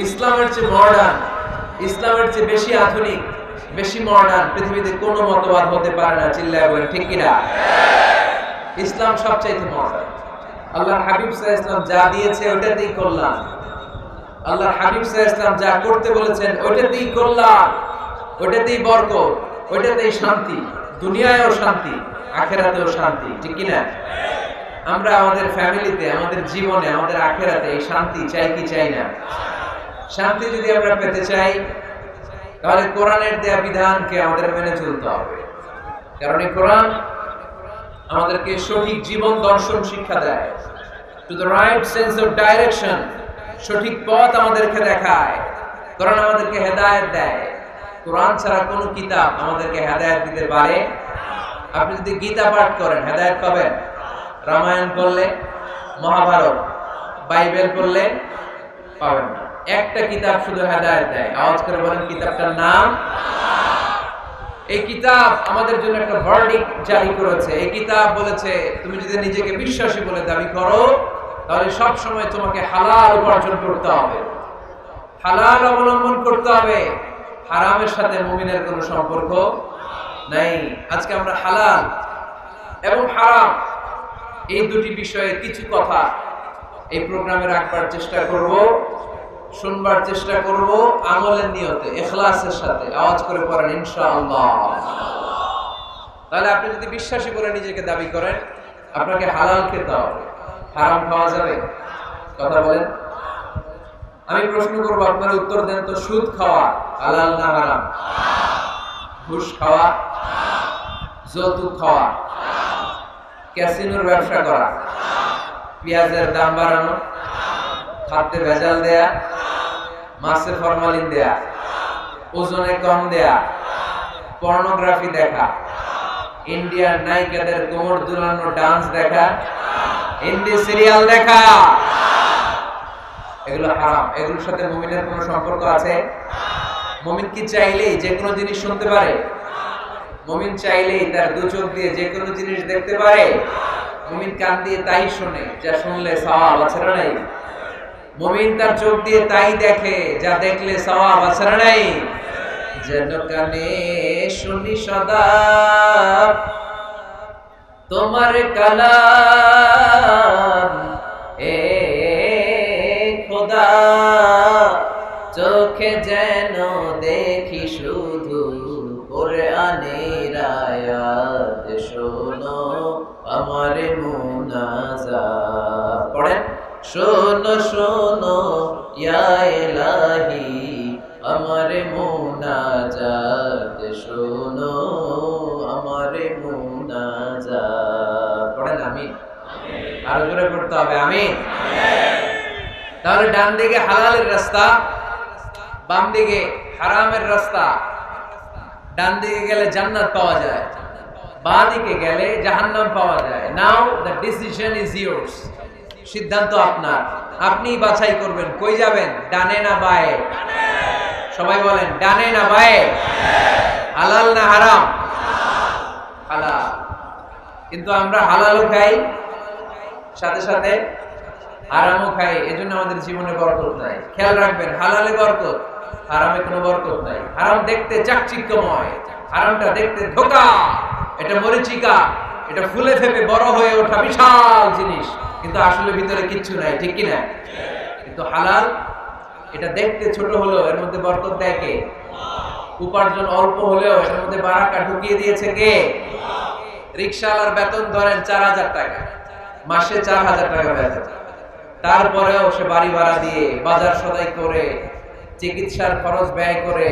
ইসলামের চেয়ে মডার্ন, ইসলামের চেয়ে বেশি আধুনিক, বেশি মডার্ন পৃথিবীতে কোনো মতবাদ হতে পারে না। চিল্লায় বলেন ঠিক কিনা? ইসলাম সবচাইতে মডার্ন। আল্লাহর হাবিব সাল্লাল্লাহু আলাইহি ওয়াসাল্লাম যা দিয়েছে ওটাতেই করলাম। আল্লাহর হাবিব সাল্লাল্লাহু আলাইহি ওয়াসাল্লাম যা করতে বলেছেন ওটাতেই করলাম। ওটাতেই বরকত, ওটাতেই শান্তি, দুনিয়ায়ও শান্তি, আখিরাতেও শান্তি। ঠিক কিনা? আমরা আমাদের ফ্যামিলিতে, আমাদের জীবনে, আমাদের আখিরাতে এই শান্তি চাই কি চাই না? শান্তি যদি আমরা পেতে চাই তাহলে কোরআনের দেয়া বিধানকে আমাদের মেনে চলতে হবে। কারণ এই কোরআন আমাদেরকে সঠিক জীবন দর্শন শিক্ষা দেয়, to the right sense of direction, সঠিক পথ আমাদেরকে দেখায়। কোরআন আমাদেরকে হেদায়েত দেয়। কোরআন ছাড়া কোনো কিতাব আমাদেরকে হেদায়েত দিতে পারে। আপনি যদি গীতা পাঠ করেন হেদায়েত পাবেন, রামায়ণ পড়লে, মহাভারত, বাইবেল পড়লে পাবেন না। একটা কিতাব শুধু হেদায়েত দেয়। আওয়াজ করে বলেন কিতাবটার নাম। এই কিতাব আমাদের জন্য একটা ভার্ডিক্ট জারি করেছে। এই কিতাব বলেছে তুমি যদি নিজেকে বিশ্বাসী বলে দাবি করো তাহলে সব সময় তোমাকে হালাল উপার্জন করতে হবে, হালাল অবলম্বন করতে হবে। হারামের সাথে মুমিনের কোনো সম্পর্ক নাই। আজকে আমরা হালাল এবং হারাম এই দুটি বিষয়ে কিছু কথা এই প্রোগ্রামে রাখবার চেষ্টা করব, শুনবার চেষ্টা করব আমলের নিয়তে, ইখলাসের সাথে। আওয়াজ করে পড়েন ইনশাআল্লাহ। তাহলে আপনি যদি বিশ্বাসী বলে নিজেকে দাবি করেন আপনাকে হালাল খেতে হবে। হারাম খাওয়া যাবে? কথা বলেন। আমি প্রশ্ন করব, আপনারা উত্তর দেন তো। সুদ খাওয়া হালাল না হারাম? ঘুষ খাওয়া, যৌতুক খাওয়া, ক্যাসিনোর ব্যবসা করা, পেঁয়াজের দাম বাড়ানো, খাদ্যে ভেজাল দেয়া, মাছে ফরমালিন দেয়া, ওজনে কম দেয়া, পর্নোগ্রাফি দেখা, ইন্ডিয়ান নায়িকাদের কোমর দুলানো ডান্স দেখা, হিন্দি সিরিয়াল দেখা, এগুলো হারাম। এগুলোর সাথে মুমিনের কোনো সম্পর্ক আছে? মুমিন কি চাইলেই যে কোনো জিনিস শুনতে পারে? মুমিন চাইলেই তার দু চোখ দিয়ে যে কোনো জিনিস দেখতে পারে? মুমিন কান দিয়ে তাই শোনে যা শুনলে সওয়াব আছে না নাই? মুমিন তার চোখ দিয়ে তাই দেখে যা দেখলে সওয়াব আছে না নাই? যেন কানে শুনি সদা তোমার কালাম, এ খোদা চোখে যেন দেখি শুধু কোরআনের আয়াত, শোনো আমার মুনাজাত। পড়েন, শোনো শোনো ইয়া ইলাহি আমার মুনাজাত, শোনো আমার মুনাজাত। পড়েন আমিন। আরো জোরে পড়তে হবে আমিন। তাহলে ডান দিকে হালালের রাস্তা, বাম দিকে হারামের রাস্তা। ডান দিকে গেলে জান্নাত পাওয়া যায়, বাঁ দিকে গেলে জাহান্নাম পাওয়া যায়। নাও দ্য ডিসিশন ইজ ইয়োর্স। সিদ্ধান্ত আপনার, আপনিই বাছাই করবেন কই যাবেন, ডানে না বায়ে। সবাই বলেন ডানে না বায়ে, হালাল না হারাম? হালাল। কিন্তু আমরা হালালও খাই, সাথে সাথে হারামও খাই। এজন্য আমাদের জীবনে বরকত নাই। খেয়াল রাখবেন, হালালে বরকত, হারামে কোনো বরকত নাই। হারাম দেখতে চাকচিক্যময়, হারামটা দেখতে ধোঁকা, এটা মরিচিকা, এটা ফুলে ফেপে বড় হয়ে ওঠা বিশাল জিনিস, কিন্তু আসলে ভিতরে কিচ্ছু নাই। ঠিক কিনা? কিন্তু হালাল এটা দেখতে ছোট হলেও এর মধ্যে বরকত দেয় কে? উপার্জন অল্প হলেও এর মধ্যে বারাকা ঢুকিয়ে দিয়েছে কে? রিকশাওয়ালার বেতন ধরেন 4,000 টাকা, মাসে 4,000 টাকা বেতন। তারপরেও সে বাড়ি ভাড়া দিয়ে, বাজার সদাই করে, চিকিৎসার খরচ ব্যয় করে,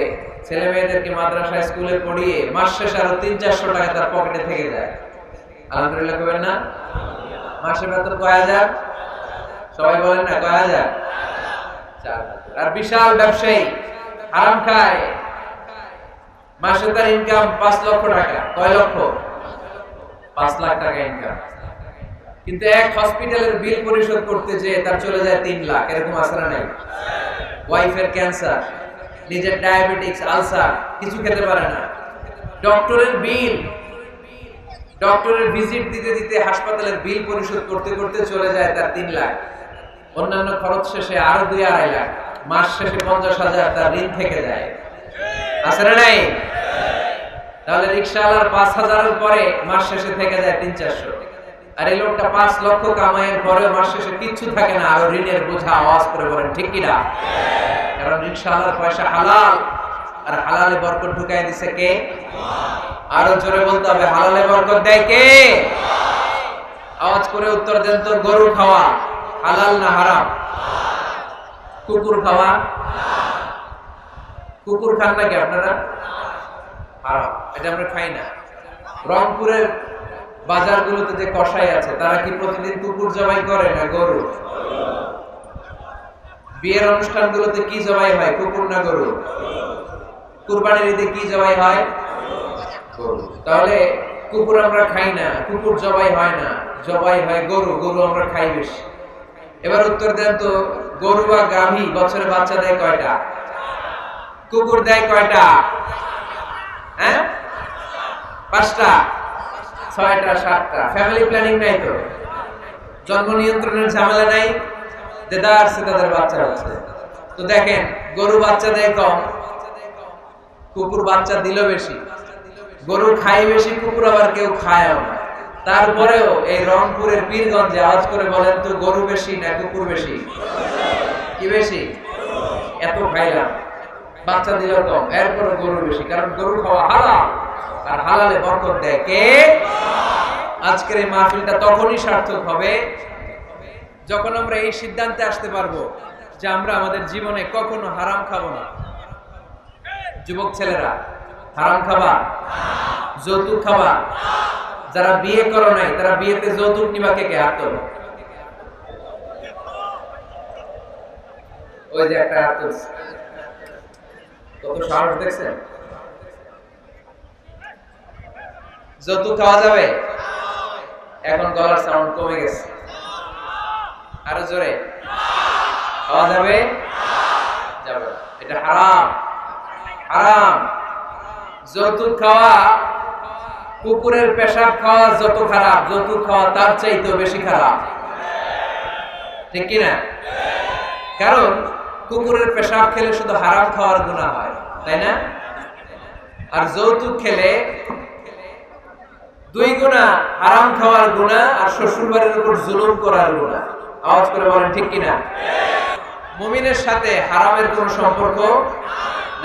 ছেলে মেয়েদেরকে মাদ্রাসা স্কুলে পড়িয়ে মাস শেষে আরো 300-400 টাকা তার পকেটে থেকে যায়। আলহামদুলিল্লাহ কবেন না? মাসে বেতন কয় হাজার? সবাই বলেন না কয় হাজার? 4,000। আর বিশাল ব্যবসায়ী হারাম খায়, মাসে তার ইনকাম 5 লক্ষ টাকা। কয় লক্ষ? 5 লাখ টাকা ইনকাম। কিন্তু এক হসপিটালের বিল পরিশোধ করতে যে তার চলে যায় 3 লাখ। এরকম আছে না নাই? ওয়াইফের ক্যান্সার, নিজের ডায়াবেটিক্স, আলসার, কিছু খেতে পারে না। ডক্টরের বিল, ডক্টরের ভিজিট দিতে দিতে হাসপাতালের বিল পরিশোধ করতে করতে চলে যায় তার 3 লাখ। অন্যান্য খরচ শেষে আরো 2-2.5 লাখ। মাস শেষে 50,000 তার ঋণ থেকে যায়, আছে না নাই? তাহলে রিকশাওয়ালার 5,000 এর পরে মাস শেষে থেকে যায় 300-400, আর এই লোকটা 5 লক্ষ কামাইয়ের পরে মাস শেষে কিচ্ছু থাকে না, আর ঋণের বোঝা। আওয়াজ করে বলেন ঠিক কিনা? কারণ রিকশাওয়ালার পয়সা হালাল, আর হালালে বরকত ঢুকাই দিছে কে? আরো জোরে বলতে হবে, হালালে বরকত দেয় কে? আওয়াজ করে উত্তর দেন তো। গরু খাওয়া হালাল না হারাম? কুকুর খাওয়া? কুকুর খান নাকি আপনারা? হারাম, এটা আমরা খাই না। রংপুরের বাজারগুলোতে যে কসাই আছে, তারা কি প্রতিদিন কুকুর জবাই করে না গরু? বিয়ের অনুষ্ঠানগুলোতে কি জবাই হয়, কুকুর না গরু? কুরবানির ঈদে কি জবাই হয়? গরু। তাহলে কুকুর আমরা খাই না, কুকুর জবাই হয় না, জবাই হয় গরু। গরু আমরা খাই বেশি। এবার উত্তর দেন তো, গরু বা গাভী বছরে বাচ্চা দেয় কয়টা? কুকুর দেয় কয়টা? হ্যাঁ, 5টা, 6টা, 7টা। ফ্যামিলি প্ল্যানিং নাই তো, জন্ম নিয়ন্ত্রণের ঝামেলা নাই, দেদার সে তাদের বাচ্চা হচ্ছে। তো দেখেন, গরু বাচ্চা দেয় কম, কুকুর বাচ্চা দিল বেশি। গরু খায় বেশি, কুকুর আবার কেউ খায়ও না। তারপরেও এই রংপুরের পীরগঞ্জে আওয়াজ করে বলেন তো, গরু বেশি না কুকুর বেশি? কি বেশি? এত খাইলাম, বাচ্চা দিল কম, এরপরে গরু বেশি। কারণ গরু খাওয়া হালাল, আর হালালে বরকত দেয় কে? আজকের এই মাহফিলটা তখনই সার্থক হবে যখন আমরা এই সিদ্ধান্তে আসতে পারবো যে আমরা আমাদের জীবনে কখনো হারাম খাবো না। যুবক ছেলেরা, হারাম খাবা? যৌতুক খাবা? যারা বিয়ে করো নাই, তারা বিয়েতে যৌতুক নিবা কে? হাত তোলো। ওই যে একটা হাত তুলছে, কত সাহস দেখছেন? যৌতুক খাওয়া যাবে? এখন গলার সাউন্ড কমে গেছে, আরো জোরে খাওয়া যাবে? যাবে না, এটা হারাম। হারাম। যৌতুক খাওয়া, কুকুরের পেশাব খাওয়া যত খারাপ, যৌতুক খাওয়া তার চাইতেও বেশি খারাপ, ঠিক কিনা? কারণ কুকুরের পেশাব খেলে শুধু হারাম খাওয়ার গুনাহ হয়, তাই না? আর যৌতুক খেলে 2 গুনাহ, হারাম খাওয়ার গুনাহ আর শ্বশুরবাড়ির উপর জুলুম করার গুনাহ। আওয়াজ করে বলেন ঠিক কিনা? মুমিনের সাথে হারামের কোনো সম্পর্ক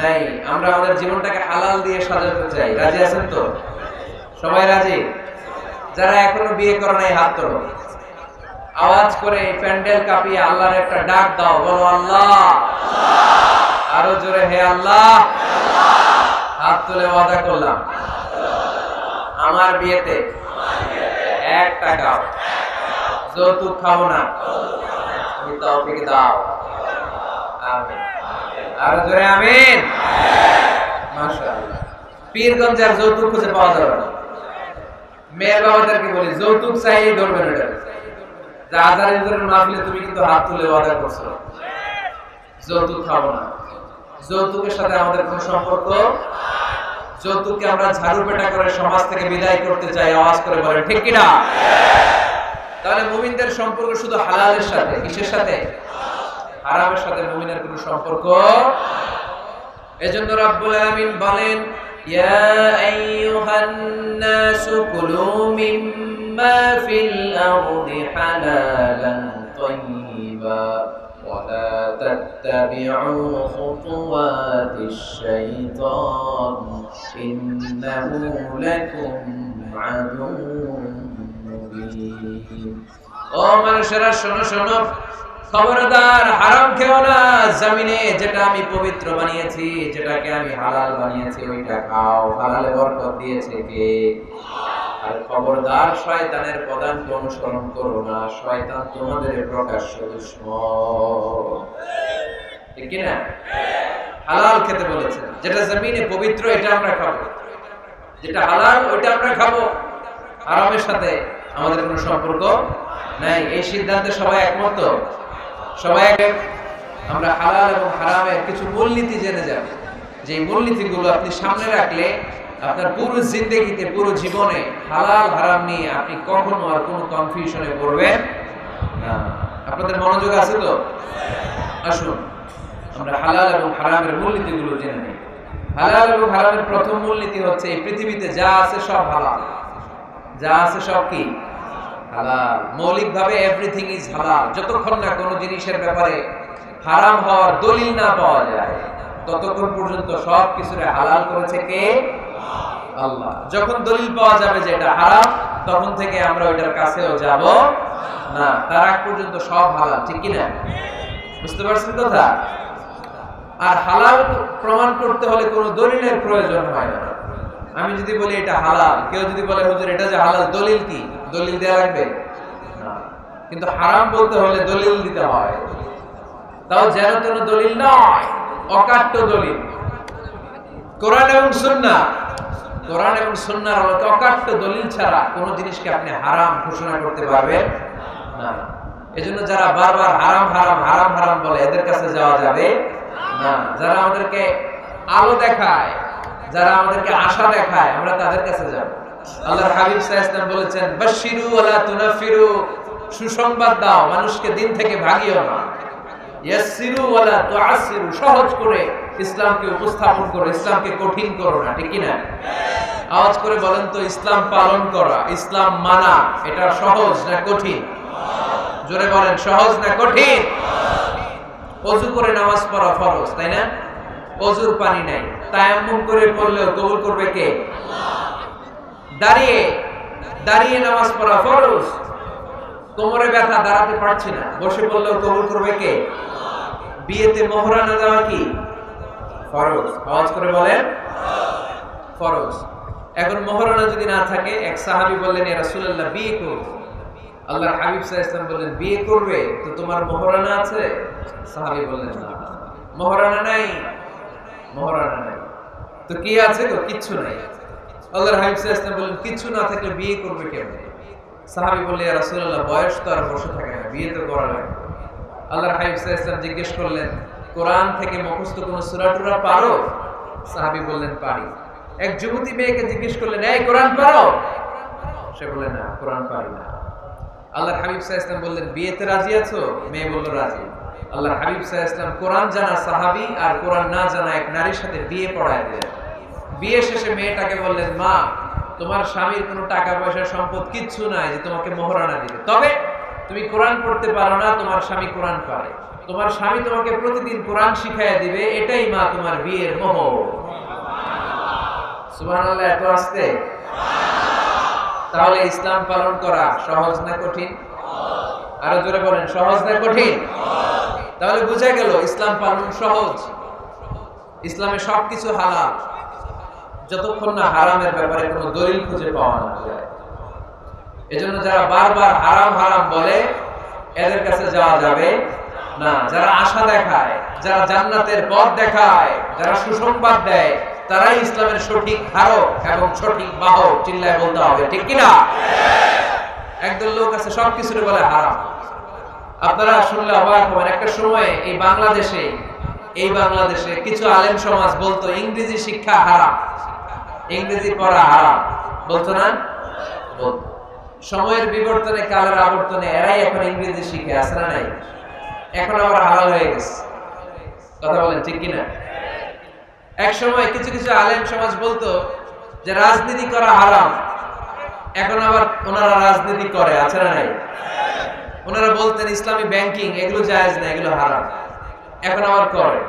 নাই। আমরা আমাদের জীবনটাকে হালাল দিয়ে সাজাতে চাই। রাজি আছেন তো? সবাই রাজি? যারা এখনো বিয়ে করে নাই হাত তোলো। আওয়াজ করে প্যান্ডেল কাঁপিয়ে আল্লাহর একটা ডাক দাও, বলো আল্লাহ। আরো জোরে, হে আল্লাহ। হাত তুলে ওয়াদা করলাম, আমার বিয়েতে 1 টাকাও যৌতুক খাবো না। তুমি তৌফিক দাও, আমিন। আরো জোরে আমিন। মাশাআল্লাহ। পীরগঞ্জের যৌতুক খুঁজে পাওয়া যাবে না। মেয়ের বাবাদেরকে বলি, যৌতুক চাইলে ধরবেন এটা। যে আজারের মাহফিলে তুমি কিন্তু হাত তুলে ওয়াদা করছো, যৌতুক খাবো না। যৌতুকের সাথে আমাদের কোনো সম্পর্ক। যৌতুককে আমরা ঝাড়ু পেটা করে সমাজ থেকে বিদায় করতে চাই। আওয়াজ করে বলেন ঠিক কিনা? তাহলে মুমিনদের সম্পর্ক শুধু হালালের সাথে, কিসের সাথে? হারামের সাথে মুমিনের কোনো সম্পর্ক। এজন্য রাব্বুল আলামিন বলেন, ইয়া আইয়ুহান নাসু কুলু মিম্মা ফিল আরদি হালালান তাইয়্যিবা ওয়া লা তাত্তাবিউ খুতুওয়াতিশ শাইতান ইন্নাহু লাকুম আদুউন মুবিন। ও মানুষেরা, শোনো শোনো, খবরদার হারাম খেও না। জমিনে যেটা আমি পবিত্র বানিয়েছি, যেটাকে আমি হালাল বানিয়েছি, ওইটা খাও। হালালে বরকত দিয়েছে কে? আর খবরদার শয়তানের পদাঙ্ক অনুসরণ করো না। শয়তান তোমাদের প্রকাশ্য দুশমন, ঠিক কি না? হালাল খেতে বলেছেন, যেটা জমিনে পবিত্র এটা আমরা খাবো, যেটা হালাল ওইটা আমরা খাবো। হারামের সাথে আমাদের কোনো সম্পর্ক নাই। এই সিদ্ধান্তে সবাই একমত? সবাই। আমরা হালাল এবং হারামের কিছু মূলনীতি জেনে যাব, যে মূলনীতিগুলো আপনি সামনে রাখলে আপনার পুরো জিন্দেগিতে, পুরো জীবনে হালাল হারাম নিয়ে আপনি কখনো আর কোনো কনফিউশনে পড়বেন না। আপনাদের মনোযোগ আছে তো? আসুন আমরা হালাল এবং হারামের মূলনীতিগুলো জেনে নিই। হালাল এবং হারামের প্রথম মূলনীতি হচ্ছে এই পৃথিবীতে যা আছে সব হালাল। যা আছে সব কি হালাল। মৌলিকভাবে এভরিথিং ইজ হালাল। যতক্ষণ না কোনো জিনিসের ব্যাপারে হারাম হওয়ার দলিল না পাওয়া যায় ততক্ষণ পর্যন্ত সব কিছুরে হালাল করেছে কে? আল্লাহ। যখন দলিল পাওয়া যাবে যে এটা হারাম তখন থেকে আমরা ওইটার কাছেও যাব না। তার আগ পর্যন্ত সব হালাল, ঠিক কি না? বুঝতে পারছেন কথা? আর হালাল প্রমাণ করতে হলে কোনো দলিলের প্রয়োজন হয় না। আমি যদি বলি এটা হালাল, কেউ যদি বলে হুজুর এটা যে হালাল, দলিল কি? দলিল দেয়া লাগবে না। কিন্তু হারাম বলতে হলে দলিল দিতে হয়, তাও যেন তেন দলিল নয়, অকাট্য দলিল। কোরআন এবং সুন্নাহ, কোরআন এবং সুন্নাহর আলোকে অকাট্য দলিল ছাড়া কোনো জিনিসকে আপনি হারাম ঘোষণা করতে পারবেন না। এজন্য যারা বারবার হারাম হারাম হারাম হারাম বলে এদের কাছে যাওয়া যাবে না। যারা আমাদেরকে আলো দেখায়, যারা আমাদেরকে আশা দেখায়, আমরা তাদের কাছে যাব। আল্লাহর হাবিব সাল্লাল্লাহু আলাইহি ওয়াসাল্লাম বলেছেন, বাশশিরু ওয়ালা তুনাফিরু, সুসংবাদ দাও, মানুষকে দিন থেকে ভাগিও না। ইয়াসসিরু ওয়ালা তুআসসিরু, সহজ করে ইসলামকে উপস্থাপন করো, ইসলামকে কঠিন করো না, ঠিক কি না? আওয়াজ করে বলেন তো, ইসলাম পালন করা, ইসলাম মানা, এটা সহজ না কঠিন? জোরে বলেন, সহজ না কঠিন? ওযু করে নামাজ পড়া ফরজ, তাই না? ওযুর পানি নাই, তায়াম্মুম করে পড়লেও কবুল করবে কে? দাঁড়িয়ে দাঁড়িয়ে নামাজ পড়া ফরজ। কোমরে ব্যথা, দাঁড়াতে পারছি না, বসে পড়লেও কবুল করবে কে? বিয়েতে মোহরানা দেওয়া কি ফরজ? আওয়াজ করে বলেন, ফরজ। এখন মোহরানা যদি না থাকে, এক সাহাবী বললেন, ইয়া রাসূলুল্লাহ, বিয়ে করব। আল্লাহর হাবিব সাল্লাল্লাহু আলাইহি ওয়াসাল্লাম বললেন, বিয়ে করবে তো তোমার মোহরানা আছে? সাহাবী বললেন, না, মোহরানা নাই। মোহরানা নাই তো কি আছে? তো কিচ্ছু নাই। আল্লাহর হাবিব সাল্লাল্লাহু আলাইহি ওয়াসাল্লাম বললেন, কিচ্ছু না থাকলে বিয়ে করবে কেমনে? সাহাবী বললেন, ইয়া রাসূলুল্লাহ, বয়স তো আর বসে থাকে না, বিয়ে তো করা লাগবে। আল্লাহর হাবিব সাল্লাল্লাহু আলাইহি ওয়াসাল্লাম জিজ্ঞেস করলেন, কোরআন থেকে মুখস্থ কোন সূরা টুরা পারো? সাহাবী বললেন, পারি। এক যুবতী মেয়েকে জিজ্ঞেস করলেন, এই কোরআন পারো? সে বললেন, না, কোরআন পারি না। আল্লাহর হাবিব সাল্লাল্লাহু আলাইহি ওয়াসাল্লাম বললেন, বিয়েতে রাজি আছো? মেয়ে বলল, রাজি। আল্লাহর হাবিব সাল্লাল্লাহু আলাইহি ওয়াসাল্লাম কোরআন জানা সাহাবী আর কোরআন না জানা এক নারীর সাথে বিয়ে পড়ায় দিলেন। বিয়ে শেষে মেয়েটাকে বললেন, মা, তোমার স্বামীর কোনো টাকা পয়সা সম্পদ কিচ্ছু নাই যে তোমাকে মোহরানা দিবে, তবে তুমি কোরআন পড়তে পারো না, তোমার স্বামী কোরআন পারে, তোমার স্বামী তোমাকে প্রতিদিন কোরআন শিখাইয়া দিবে, এটাই মা তোমার বিয়ের মোহর। সুবহানাল্লাহ, এত আস্তে। তাহলে ইসলাম পালন করা সহজ না কঠিন? আরো জোরে বলেন, সহজ না কঠিন? তাহলে বোঝা গেল ইসলাম পালন সহজ। ইসলামে সবকিছু হালাল, যতক্ষণ না হারামের ব্যাপারে কোনো দলিল খুঁজে পাওয়া না যায়। এজন্য যারা বারবার হারাম হারাম বলে এদের কাছে যাওয়া যাবে না। যারা আশা দেখায়, যারা জান্নাতের পথ দেখায়, যারা সুসংবাদ দেয়, তারাই ইসলামের সঠিক ধারক এবং সঠিক বাহক। চিল্লায় বলতে হবে, ঠিক কিনা? একদল লোক আছে সবকিছুর বলে হারাম। আপনারা শুনলে অবাক হবেন, একটা সময় এই বাংলাদেশে কিছু আলেম সমাজ বলতো ইংরেজি শিক্ষা হারাম, ইংরেজি পড়া হারাম, বলতো না? বলতো। সময়ের বিবর্তনে, কালের আবর্তনে এরাই এখন ইংরেজি শিখে, আছে না নাই? এখন আবার হালাল হয়ে গেছে। কথা বলেন, ঠিক কিনা? এক সময় কিছু কিছু আলেম সমাজ বলতো যে রাজনীতি করা হারাম, এখন আবার ওনারা রাজনীতি করে, আছে না নাই? ওনারা বলতেন ইসলামী ব্যাংকিং এগুলো জায়েজ না, এগুলো হারাম, এখন আবার করে।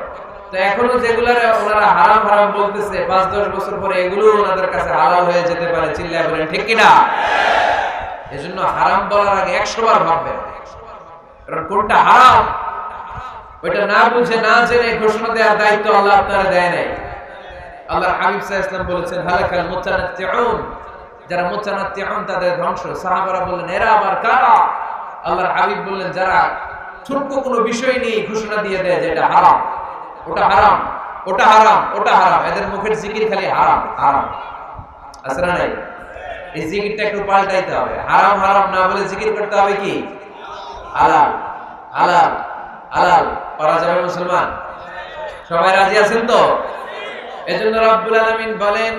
তো এখনো যেগুলো ওনারা হারাম হারাম বলতেছে, 5-10 বছর পরে এগুলো ওনাদের কাছে হালাল হয়ে যেতে পারে। চিল্লায় বলেন, ঠিক কিনা? এজন্য হারাম বলার আগে 100 বার ভাববেন, কারণ কোনটা হারাম ওইটা না বুঝে না জেনে ঘোষণা দেওয়ার দায়িত্ব আল্লাহ আপনারা দেয় নাই। আল্লাহর হাবিব সাল্লাল্লাহু আলাইহি ওয়াসাল্লাম বলেছেন, হালাকাল মুতানাত্তিউন, যারা মুতানাত্তিউন তাদের ধ্বংস। সাহাবারা বললেন, এরা আবার কারা? আল্লাহর হাবিব বললেন, যারা ছোট্ট কোনো বিষয় নিয়ে ঘোষণা দিয়ে দেয় যে এটা হারাম, ওটা হারাম, ওটা হারাম, ওটা হারাম, এদের মুখের জিকির খালি হারাম হারাম। আছে না নাই? এই জিকিরটা একটু পাল্টাইতে হবে। হারাম হারাম না বলে জিকির করতে হবে কি? হালাল হালাল হালাল। পারা যাবে মুসলমান? সবাই রাজি আছেন তো? এজন্য রব্বুল আলামিন বলেন,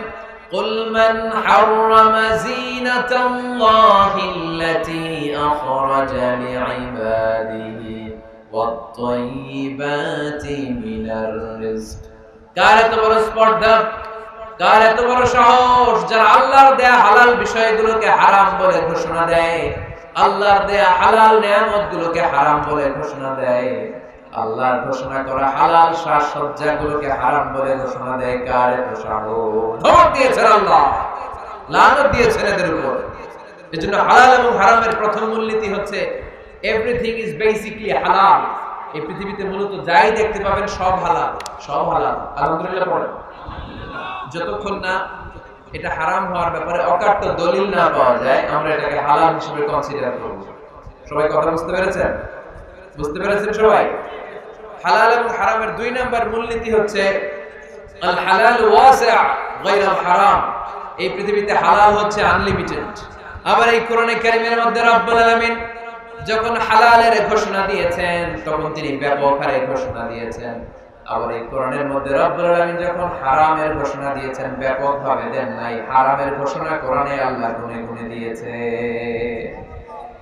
قُلْ مَنْ حَرَّمَ زِينَةَ اللَّهِ الَّتِي أَخْرَجَ لِعِبَادِهِ والطيبات من الرزق কার এত বড় স্পর্ধা, কার এত বড় সাহস যারা আল্লাহর দেয়া হালাল বিষয়গুলোকে হারাম বলে ঘোষণা দেয়, আল্লাহর দেয়া হালাল নিয়ামতগুলোকে হারাম বলে ঘোষণা দেয়, আল্লাহর ঘোষণা করা হালাল সাজসজ্জাগুলোকে হারাম বলে ঘোষণা দেয়। কার এত সাহস? ধমক দিয়েছেন আল্লাহ, লানত দিয়েছেন এদের উপর। এজন্য হালাল এবং হারামের প্রথম মূলনীতি হচ্ছে এভরিথিং ইজ বেসিক্যালি হালাল। এই পৃথিবীতে মূলত যাই দেখতে পাবেন সব হালাল, সব হালাল। আলহামদুলিল্লাহ পড়েন। যতক্ষণ না এটা হারাম হওয়ার ব্যাপারে অকাট্য দলিল না পাওয়া যায়, আমরা এটাকে হালাল হিসেবে কনসিডার করব। সবাই কথা বুঝতে পেরেছেন? বুঝতে পেরেছেন সবাই? হালাল এবং হারামের দুই নাম্বার মূলনীতি হচ্ছে আল হালাল ওয়াসিআ গায়রুল হারাম। এই পৃথিবীতে হালাল হচ্ছে আনলিমিটেড। আবার এই কোরআনে কারীমের মধ্যে রব্বুল আলামিন যখন হালালের ঘোষণা দিয়েছেন তখন তিনি ব্যাপক হারে ঘোষণা দিয়েছেন। আবার এই কোরআনের মধ্যে রব্বুল আলামিন যখন হারামের ঘোষণা দিয়েছেন ব্যাপকভাবে দেন নাই, হারামের ঘোষণা কোরআনে আল্লাহ গুনে গুনে দিয়েছে।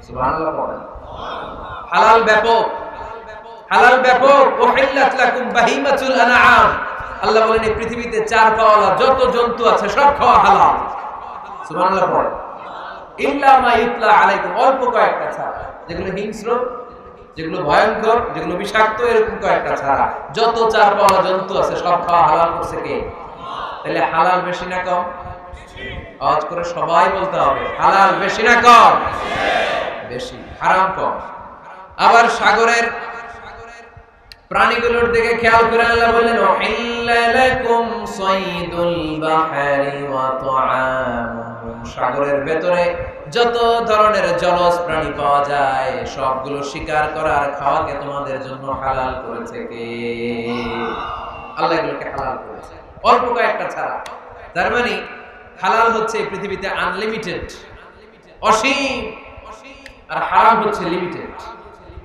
সুবহানাল্লাহ পড়েন। হালাল ব্যাপক, হালাল ব্যাপক। উহিল্লাত লাকুম বাহিমাতুল আনআম। আল্লাহ বলেন এই পৃথিবীতে চার পাওয়ালা যত জন্তু আছে সব খাওয়া হালাল। সুবহানাল্লাহ পড়েন। ইল্লা মা ইউতলা আলাইকুম, অল্প কয়েকটা ছাড়া, যেগুলো হিংস্র, যেগুলো ভয়ঙ্কর, যেগুলো বিষাক্ত, এরকম কয়েকটা ছাড়া যত চার পাওয়া জন্তু আছে সব খাওয়া হালাল করছে কে? তাহলে হালাল বেশি না কম? আওয়াজ করে সবাই বলতে হবে, হালাল বেশি না কম? বেশি। হারাম কম। আবার সাগরের প্রাণীগুলোর দিকে খেয়াল করে আল্লাহ বললেন উহিল্লা লাকুম সাইদুল বাহরি ওয়া তুআমুহু। সাগরের ভেতরে যত ধরনের জলজ প্রাণী পাওয়া যায় সবগুলো শিকার করা আর খাওয়াকে তোমাদের জন্য হালাল করেছে কে? আল্লাহ এগুলোকে হালাল করেছে, অল্প কয়েকটা ছাড়া। তার মানে হালাল হচ্ছে এই পৃথিবীতে আনলিমিটেড, অসীম, আর হারাম হচ্ছে লিমিটেড।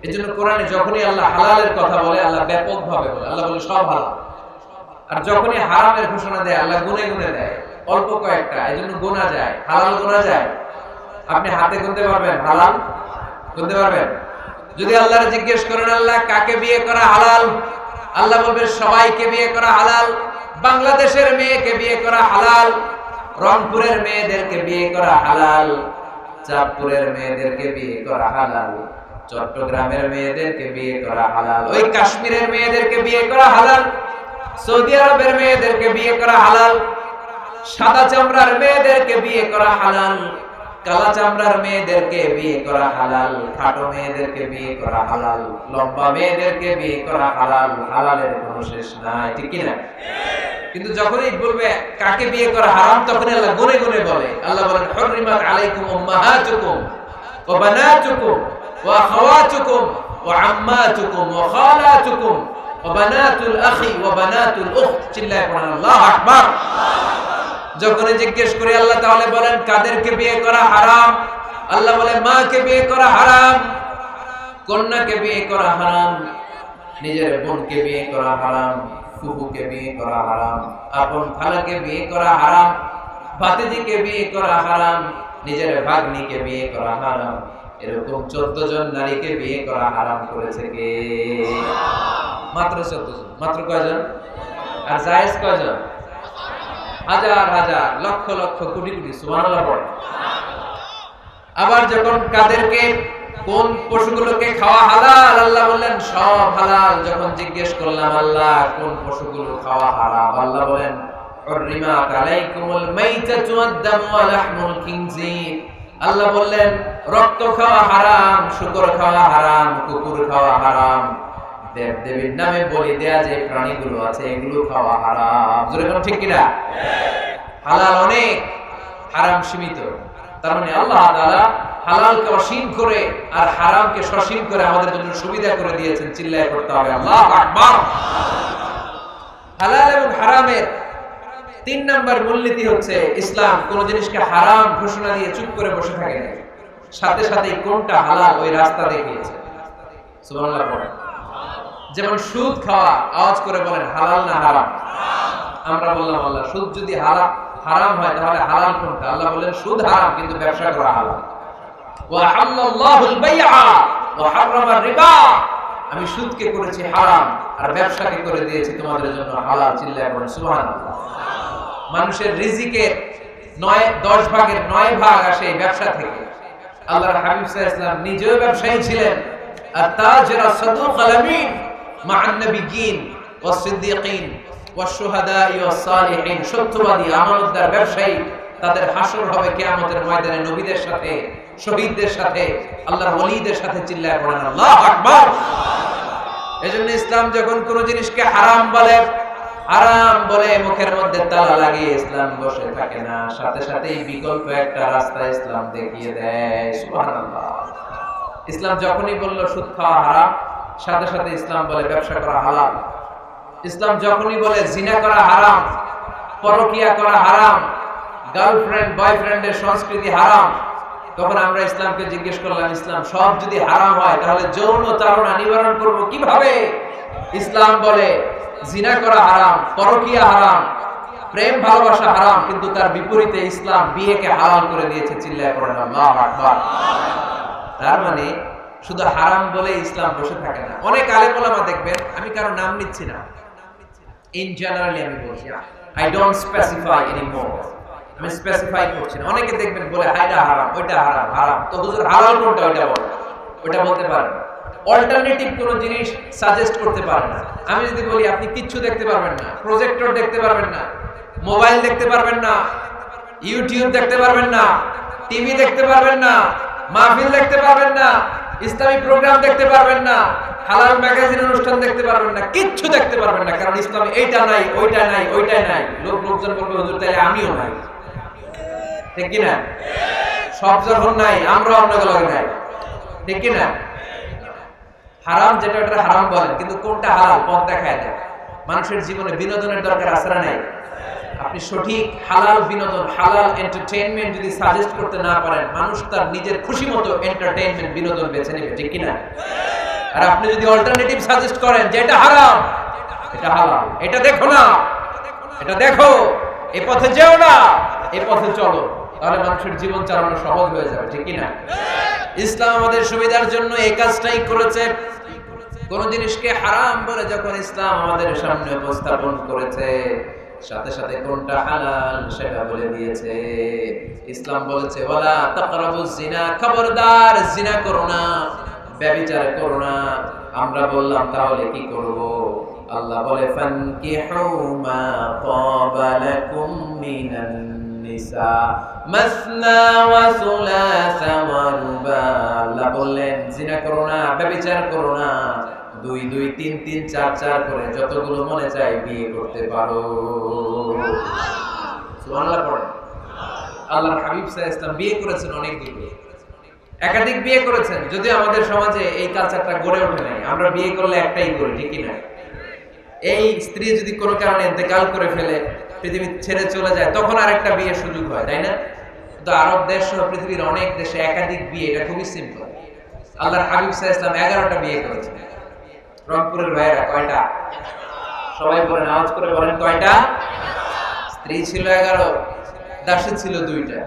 এজন্য কোরআনে যখনই আল্লাহ হালালের কথা বলে আল্লাহ ব্যাপকভাবে বলে, আল্লাহ বলে সব হালাল। আর যখনই হারামের ঘোষণা দেয় আল্লাহ গুনে গুনে দেয়, অল্প কয়েকটা। এজন্য গোনা যায়, হালাল গোনা যায়। আপনি হাতে গুনতে পারবেন হালাল? গুনতে পারবেন? যদি আল্লাহরে জিজ্ঞেস করেন আল্লাহ কাকে বিয়ে করা হালাল, আল্লাহ বলবে সবাইকে বিয়ে করা হালাল। বাংলাদেশের মেয়েকে বিয়ে করা হালাল, রংপুরের মেয়েদেরকে বিয়ে করা হালাল, চাঁদপুরের মেয়েদেরকে বিয়ে করা হালাল, চট্টগ্রামের মেয়েদেরকে বিয়ে করা হালাল, ওই কাশ্মীরের মেয়েদেরকে বিয়ে করা হালাল, সৌদি আরবের মেয়েদেরকে বিয়ে করা হালাল, সাদা চামড়ার মেয়েদেরকে বিয়ে করা হালাল, কালা চামড়ার মেয়েদেরকে বিয়ে করা হালাল, খাটো মেয়েদেরকে বিয়ে করা হালাল, লম্বা মেয়েদেরকে বিয়ে করা হালাল। হালালের কোনো শেষ নাই, ঠিক কি না? কিন্তু যখনই বলবে কাকে বিয়ে করা হারাম তখন আল্লাহ গুনে গুনে বলে। আল্লাহ বলেন হুররিমাত আলাইকুম উম্মাহাতুকুম ওয়া বানাতুকুম ওয়া আখাওয়াতুকুম ওয়া আম্মাতুকুম ওয়া খালাতুকুম ওয়া বানাতুল আখি ওয়া বানাতুল উখত। চিল্লায়ে পড়েন আল্লাহু আকবার। যখনই জিজ্ঞেস করি আল্লাহ তাহলে বলেন কাদেরকে বিয়ে করা হারাম? আল্লাহ বলে মাকে বিয়ে করা হারাম, কন্যাকে বিয়ে করা হারাম, নিজের বোনকে বিয়ে করা হারাম, ফুফুকে বিয়ে করা হারাম, আপন খালাকে বিয়ে করা হারাম, ভাতিজিকে বিয়ে করা হারাম, নিজের ভাগ্নিকে বিয়ে করা হারাম। এরকম 14 জন নারীকে বিয়ে করা হারাম করেছে কে? মাত্র 14 জন। মাত্র কয়জন? আর জায়েজ কয়জন? হাজার হাজার, লক্ষ লক্ষ, কোটি কোটি। সুবহানাল্লাহ পড়ে। আবার যখন কাদেরকে, কোন পশুগুলোকে খাওয়া হালাল, আল্লাহ বললেন সব হালাল। যখন জিজ্ঞেস করলাম আল্লাহ কোন পশুগুলো খাওয়া হারাম, আল্লাহ বলেন হুররিমাত আলাইকুমুল মাইতাতু ওয়াদ-দামু ওয়া লাহমুল খিনজির। আল্লাহ বললেন রক্ত খাওয়া হারাম, শূকর খাওয়া হারাম, কুকুর খাওয়া হারাম, দেব দেবীর নামে বলি দেয়া যে প্রাণীগুলো আছে এগুলো খাওয়া হারাম। জোরে বলুন ঠিক কিনা? হালাল অনেক, হারাম সীমিত। তার মানে আল্লাহ তাআলা হালালকে অসীম করে আর হারামকে সসীম করে আমাদের জন্য সুবিধা করে দিয়েছেন। চিল্লায়ে পড়তে হবে আল্লাহু আকবার। হালাল এবং হারামের 3 নাম্বার মূলনীতি হচ্ছে ইসলাম কোন জিনিসকে হারাম ঘোষণা দিয়ে চুপ করে বসে থাকে না, সাথে সাথে কোনটা হালাল ওই রাস্তা দেখিয়েছে। সুবহানাল্লাহ পড়েন। যেমন সুদ খাওয়া, আওয়াজ করে বলেন হালাল না হারাম? আমরা বললাম আল্লাহ সুদ যদি হারাম হয় তাহলে হালাল কোনটা? আল্লাহ বলেন সুদ হারাম কিন্তু ব্যবসা করা হালাল। ওয়া হাল্লাল্লাহুল বাইআ ওয়া হারামার রিবা। আমি সুদকে করেছি হারাম আর ব্যবসাকে করে দিয়েছি তোমাদের জন্য হালাল। চিল্লায় বলেন সুবহানাল্লাহ। মানুষের রিজিকের 10 ভাগের 9 ভাগ আসে এই ব্যবসা থেকে। আল্লাহর হাবিব সাল্লাল্লাহু আলাইহি ওয়াসাল্লাম নিজেও ব্যবসায়ী ছিলেন। আত-তাজির আস-সাদুক আল-আমিন মা'আন নাবিয়্যিন ওয়াস-সিদ্দীকিন ওয়াশ-শুহাদা'i ওয়াস-সালিহিন। সত্যবাদী আমানতদার ব্যবসায়ী, তাদের হাসর হবে কিয়ামতের ময়দানে নবীদের সাথে, শহীদদের সাথে, আল্লাহর ওলিদের সাথে। চিল্লায় পড়েন আল্লাহু আকবার। এজন্য ইসলাম যখন কোন জিনিসকে হারাম বলে মুখের মধ্যে তালা লাগিয়ে ইসলাম বসে থাকে না, সাথে সাথেই বিকল্প একটা রাস্তা ইসলাম দেখিয়ে দেয়। সুবহানাল্লাহ। ইসলাম যখনই বলল সুদ খাওয়া হারাম, সাথে সাথে ইসলাম বলে ব্যবসা করা হালাল। ইসলাম যখনই বলে জিনা করা হারাম, পরকিয়া করা হারাম, গার্লফ্রেন্ড বয়ফ্রেন্ডের সংস্কৃতি হারাম, তখন আমরা ইসলামকে জিজ্ঞেস করলাম, ইসলাম সব যদি হারাম হয় তাহলে যৌন চারণা নিবারণ করব কিভাবে? ইসলাম বলে জিনা করা হারাম, পরকিয়া হারাম, প্রেম ভালোবাসা হারাম, কিন্তু তার বিপরীতে ইসলাম বিয়েকে হালাল করে দিয়েছে। চিল্লায় পড়েন আল্লাহু আকবার। তার মানে শুধু হারাম বলে ইসলাম বসে থাকে না। অনেক আলেম ওলামা দেখবেন, আমি কারো নাম নিচ্ছি না, ইন জেনারেলি আমি বলছি, আই ডোন্ট স্পেসিফাই এনিমোর, আমি স্পেসিফাই করছি না। অনেকে দেখবেন বলে হাইটা হারাম, ওইটা হারাম, হারাম তো হুজুর হালাল কোনটা ওইটা বল, ওইটা বলতে পারেন না। অল্টারনেটিভ কোন জিনিস সাজেস্ট করতে পারেন না। আমি যদি বলি আপনি কিচ্ছু দেখতে পারবেন না, প্রজেক্টর দেখতে পারবেন না, মোবাইল দেখতে পারবেন না, ইউটিউব দেখতে পারবেন না, টিভি দেখতে পারবেন না, মাহফিল দেখতে পারবেন না, ইসলামী প্রোগ্রাম দেখতে পারবেন না, হালাল ম্যাগাজিন অনুষ্ঠান দেখতে পারবেন না, কিচ্ছু দেখতে পারবেন না, কারণ ইসলামে এইটা নাই, ওইটা নাই, ওইটাই নাই। লোকজন বলবে হুজুর তাইলে আমিও নাই, ঠিক কি না? সব যখন নাই আমরা অন্যগুলো নাই, ঠিক কি না? হারাম যেটা ওটা হারাম বলেন, কিন্তু কোনটা হালাল পথ দেখায় দেয়। মানুষের জীবনে বিনোদনের দরকার আছে না নাই? আপনি সঠিক হালাল বিনোদন, হালাল এন্টারটেইনমেন্ট যদি সাজেস্ট করতে না পারেন, মানুষ তার নিজের খুশি মতো এন্টারটেইনমেন্ট বিনোদন বেছে নেবে, ঠিক কি না? আর আপনি যদি অল্টারনেটিভ সাজেস্ট করেন যে এটা হারাম, এটা হালাল, এটা দেখো না, এটা দেখো, এই পথে যেও না, এই পথে চলো, তাহলে মানুষের জীবন চালানো সহজ হয়ে যাবে, ঠিক কি না? ইসলাম আমাদের সুবিধার জন্য এই কাজটাই করেছে। কোন জিনিসকে হারাম বলে যখন ইসলাম আমাদের সামনে উপস্থাপন করেছে, সাথে সাথে কোনটা হালাল সেটা বলে দিয়েছে। ইসলাম বলেছে ওয়ালা তাকরাবুজ জিনা, খবরদার জিনা করো না, ব্যভিচার করো না। আমরা বললাম তাহলে কি করব? আল্লাহ বলে ফানকিহু মা তাবা লাকুম মিনান নিসা মাসনা ওয়া সুলাসা ওয়া রুবা। আল্লাহ বললেন জিনা করো না, ব্যভিচার করো না, 2 2 3 3 4 4 করে যতগুলো মনে চায় বিয়ে করতে পারো। সুবহানাল্লাহ পড়েন। আল্লাহর হাবিব সাল্লাল্লাহু আলাইহি ওয়াসাল্লাম বিয়ে করেছেন অনেকগুলো, একাধিক বিয়ে করেছেন। যদি আমাদের সমাজে এই কালচারটা গড়ে ওঠে নাই, আমরা বিয়ে করলে একটাই করি, ঠিক কি না? এই স্ত্রী যদি কোনো কারণে ইন্তেকাল করে ফেলে, পৃথিবী ছেড়ে চলে যায়, তখন আরেকটা বিয়ের সুযোগ হয়, তাই না? তো আরব দেশ সহ পৃথিবীর অনেক দেশে একাধিক বিয়ে, এটা খুবই সিম্পল। আল্লাহর হাবিব সাল্লাল্লাহু আলাইহি ওয়াসাল্লাম 11টা বিয়ে করেছেন। রংপুরের ভাইয়েরা কয়টা? সবাই বলেন, আওয়াজ করে বলেন কয়টা? স্ত্রী ছিল 11, দাসী ছিল 2টা।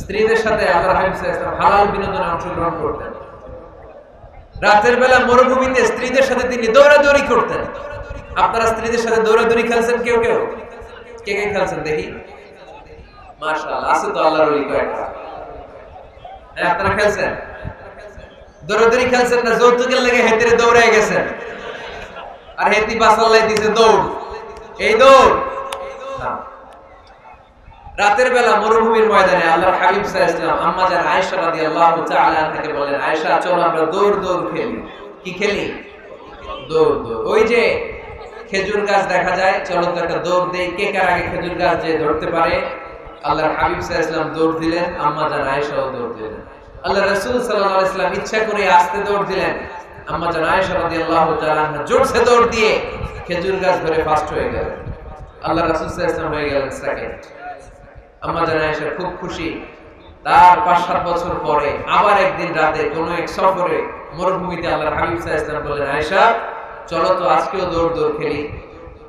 স্ত্রীদের সাথে আল্লাহর হাবিব সাল্লাল্লাহু আলাইহি ওয়াসাল্লাম হালাল বিনোদনে অংশগ্রহণ করতেন। রাতের বেলা মরুভূমিতে স্ত্রীদের সাথে তিনি দৌড়াদৌড়ি করতেন। আপনারা স্ত্রীদের সাথে দৌড়াদৌড়ি খেলছেন? কেউ কেউ কে কে খেলছেন দেখি? মাশাআল্লাহ, আছে তো আল্লাহর ওলি কয়েকটা। হ্যাঁ, আপনারা খেলছেন? দৌড়াদৌড়ি খেলছেন না যৌতুকের লেগে হেতেরে দৌড়ায় গেছেন, আর হেতি বাসাল্লাই দিছে দৌড়, এই দৌড় না। রাতের বেলা মরুভূমির ময়দানে আল্লাহর হাবিব সাল্লাল্লাহু আলাইহি ওয়াসাল্লাম আম্মা জান আয়েশা রাদিয়াল্লাহু তাআলা আনহাকে বলেন, আয়েশা চলো আমরা দৌড় দৌড় খেলি। কি খেলি? দৌড় দৌড়। ওই যে খেজুর গাছ দেখা যায়, চলো তো একটা দৌড় দেই, কে কার আগে খেজুর গাছ যে ধরতে পারে। আল্লাহর হাবিব সাল্লাল্লাহু আলাইহি ওয়াসাল্লাম দৌড় দিলেন, আম্মা জান আয়েশাও দৌড় দিলেন। আল্লাহ রাসূল সাল্লাল্লাহু আলাইহি ওয়াসাল্লাম ইচ্ছা করে আস্তে দৌড় দিলেন, আম্মা জান আয়েশা রাদিয়াল্লাহু তাআলা আনহা জোরসে দৌড় দিয়ে খেজুর গাছ ধরে ফার্স্ট হয়ে গেলেন। আল্লাহ রাসূল সাল্লাল্লাহু আলাইহি ওয়াসাল্লাম হয়ে গেলেন সেকেন্ড। আম্মা জান আয়েশা খুব খুশি। তার 5-7 বছর পরে আবার একদিন রাতে কোন এক সফরে মরুভূমিতে আল্লাহর হাবিব সাল্লাল্লাহু আলাইহি ওয়াসাল্লাম বললেন, আয়েশা চলো তো আজকেও দৌড় দৌড় খেলি,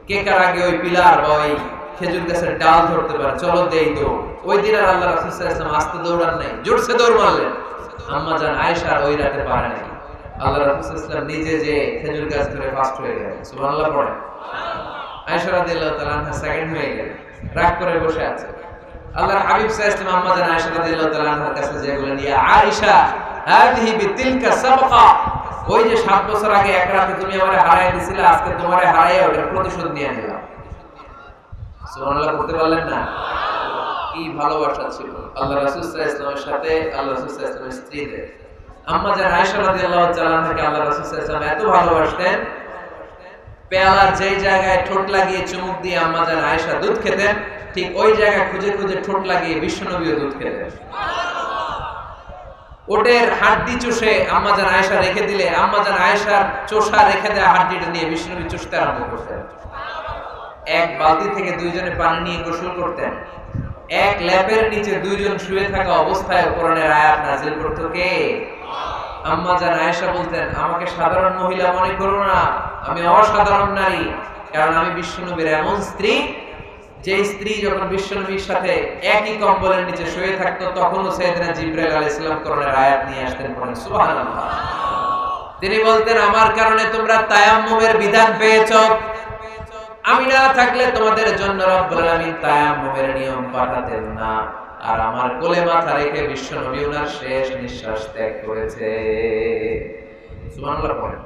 কে কার আগে ওই পিলার বা ওই খেজুর গাছের ডাল ধরতে পারে, চলো দেই দৌড়। ওই দিন আর আল্লাহ রাসূল সাল্লাল্লাহু আলাইহি ওয়াসাল্লাম আস্তে দৌড়ান নাই, জোরসে দৌড় মারলেন। আম্মা জান আয়েশা ওই রাতে পারে নাই। আল্লাহ রাসূল সাল্লাল্লাহু আলাইহি ওয়াসাল্লাম নিজে যে খেজুর গাছ ধরে ফাস্ট হয়ে গেলেন, সুবহানাল্লাহ পড়েন। আয়েশা রাদিয়াল্লাহু তাআলা আনহা সেকেন্ড হয়ে গেলেন, রাগ করে বসে আছে। আল্লাহর হাবিব সাল্লাল্লাহু আলাইহি ওয়াসাল্লাম আম্মা জান আয়েশা রাদিয়াল্লাহু তাআলা আনহার কাছে যে বলেন, ইয়া আয়েশা হাদিহি বিতিলকা সাবকা, ওই যে 7 বছর আগে এক রাতে তুমি আমারে হারায় দিছিলে, আজকে তোমারে হারায় ওটার প্রতিশোধ নিয়ে নিলাম। সুবহানাল্লাহ করতে পারলেন না? কি ভালোবাসা ছিল আল্লাহ রাসূল সাল্লাল্লাহু আলাইহি ওয়াসাল্লামের সাথে আল্লাহ রাসূল সাল্লাল্লাহু আলাইহি ওয়াসাল্লামের স্ত্রীদের। আম্মা জান আয়েশা রাদিয়াল্লাহু তাআলা আনহাকে আল্লাহ রাসূল সাল্লাল্লাহু আলাইহি ওয়াসাল্লাম এত ভালোবাসতেন, পেয়ালার যেই জায়গায় ঠোঁট লাগিয়ে চুমুক দিয়ে আম্মা জান আয়েশা দুধ খেতেন, ঠিক ওই জায়গা খুঁজে খুঁজে ঠোঁট লাগিয়ে বিশ্বনবীও দুধ খেতেন। ওটের হাড্ডি চুষে আম্মা জান আয়েশা রেখে দিলে আম্মা জান আয়েশার চোষা রেখে দেওয়া হাড্ডিটা নিয়ে বিশ্বনবী চুষতে আরম্ভ করতেন। এক বালতি থেকে দুইজনে পানি নিয়ে গোসল করতেন। এক ল্যাপের নিচে দুইজন শুয়ে থাকা অবস্থায় কোরআনের আয়াত নাযিল করত কে? আম্মা জান আয়েশা বলতেন, আমাকে সাধারণ মহিলা মনে করো না, আমি অসাধারণ নারী, কারণ আমি বিশ্বনবীর এমন স্ত্রী যে স্ত্রী যখন বিশ্বনবীর সাথে একই কম্বলের নিচে শুয়ে থাকতো তখনও সাইয়েদনা জিবরাইল আলাইহিস সালাম কোরআনের আয়াত নিয়ে আসতেন, পড়েন সুবহানাল্লাহ। তিনি বলতেন, আমার কারণে তোমরা তায়াম্মুমের বিধান পেয়েছো, আমি না থাকলে তোমাদের জন্য রব্বুল আলামিন তায়াম্মুমের নিয়ম পাঠাতেন না। আর আমার কোলে মাথা রেখে বিশ্বনবী ওনার শেষ নিঃশ্বাস ত্যাগ করেছে। সুবহানাল্লাহ পড়েন।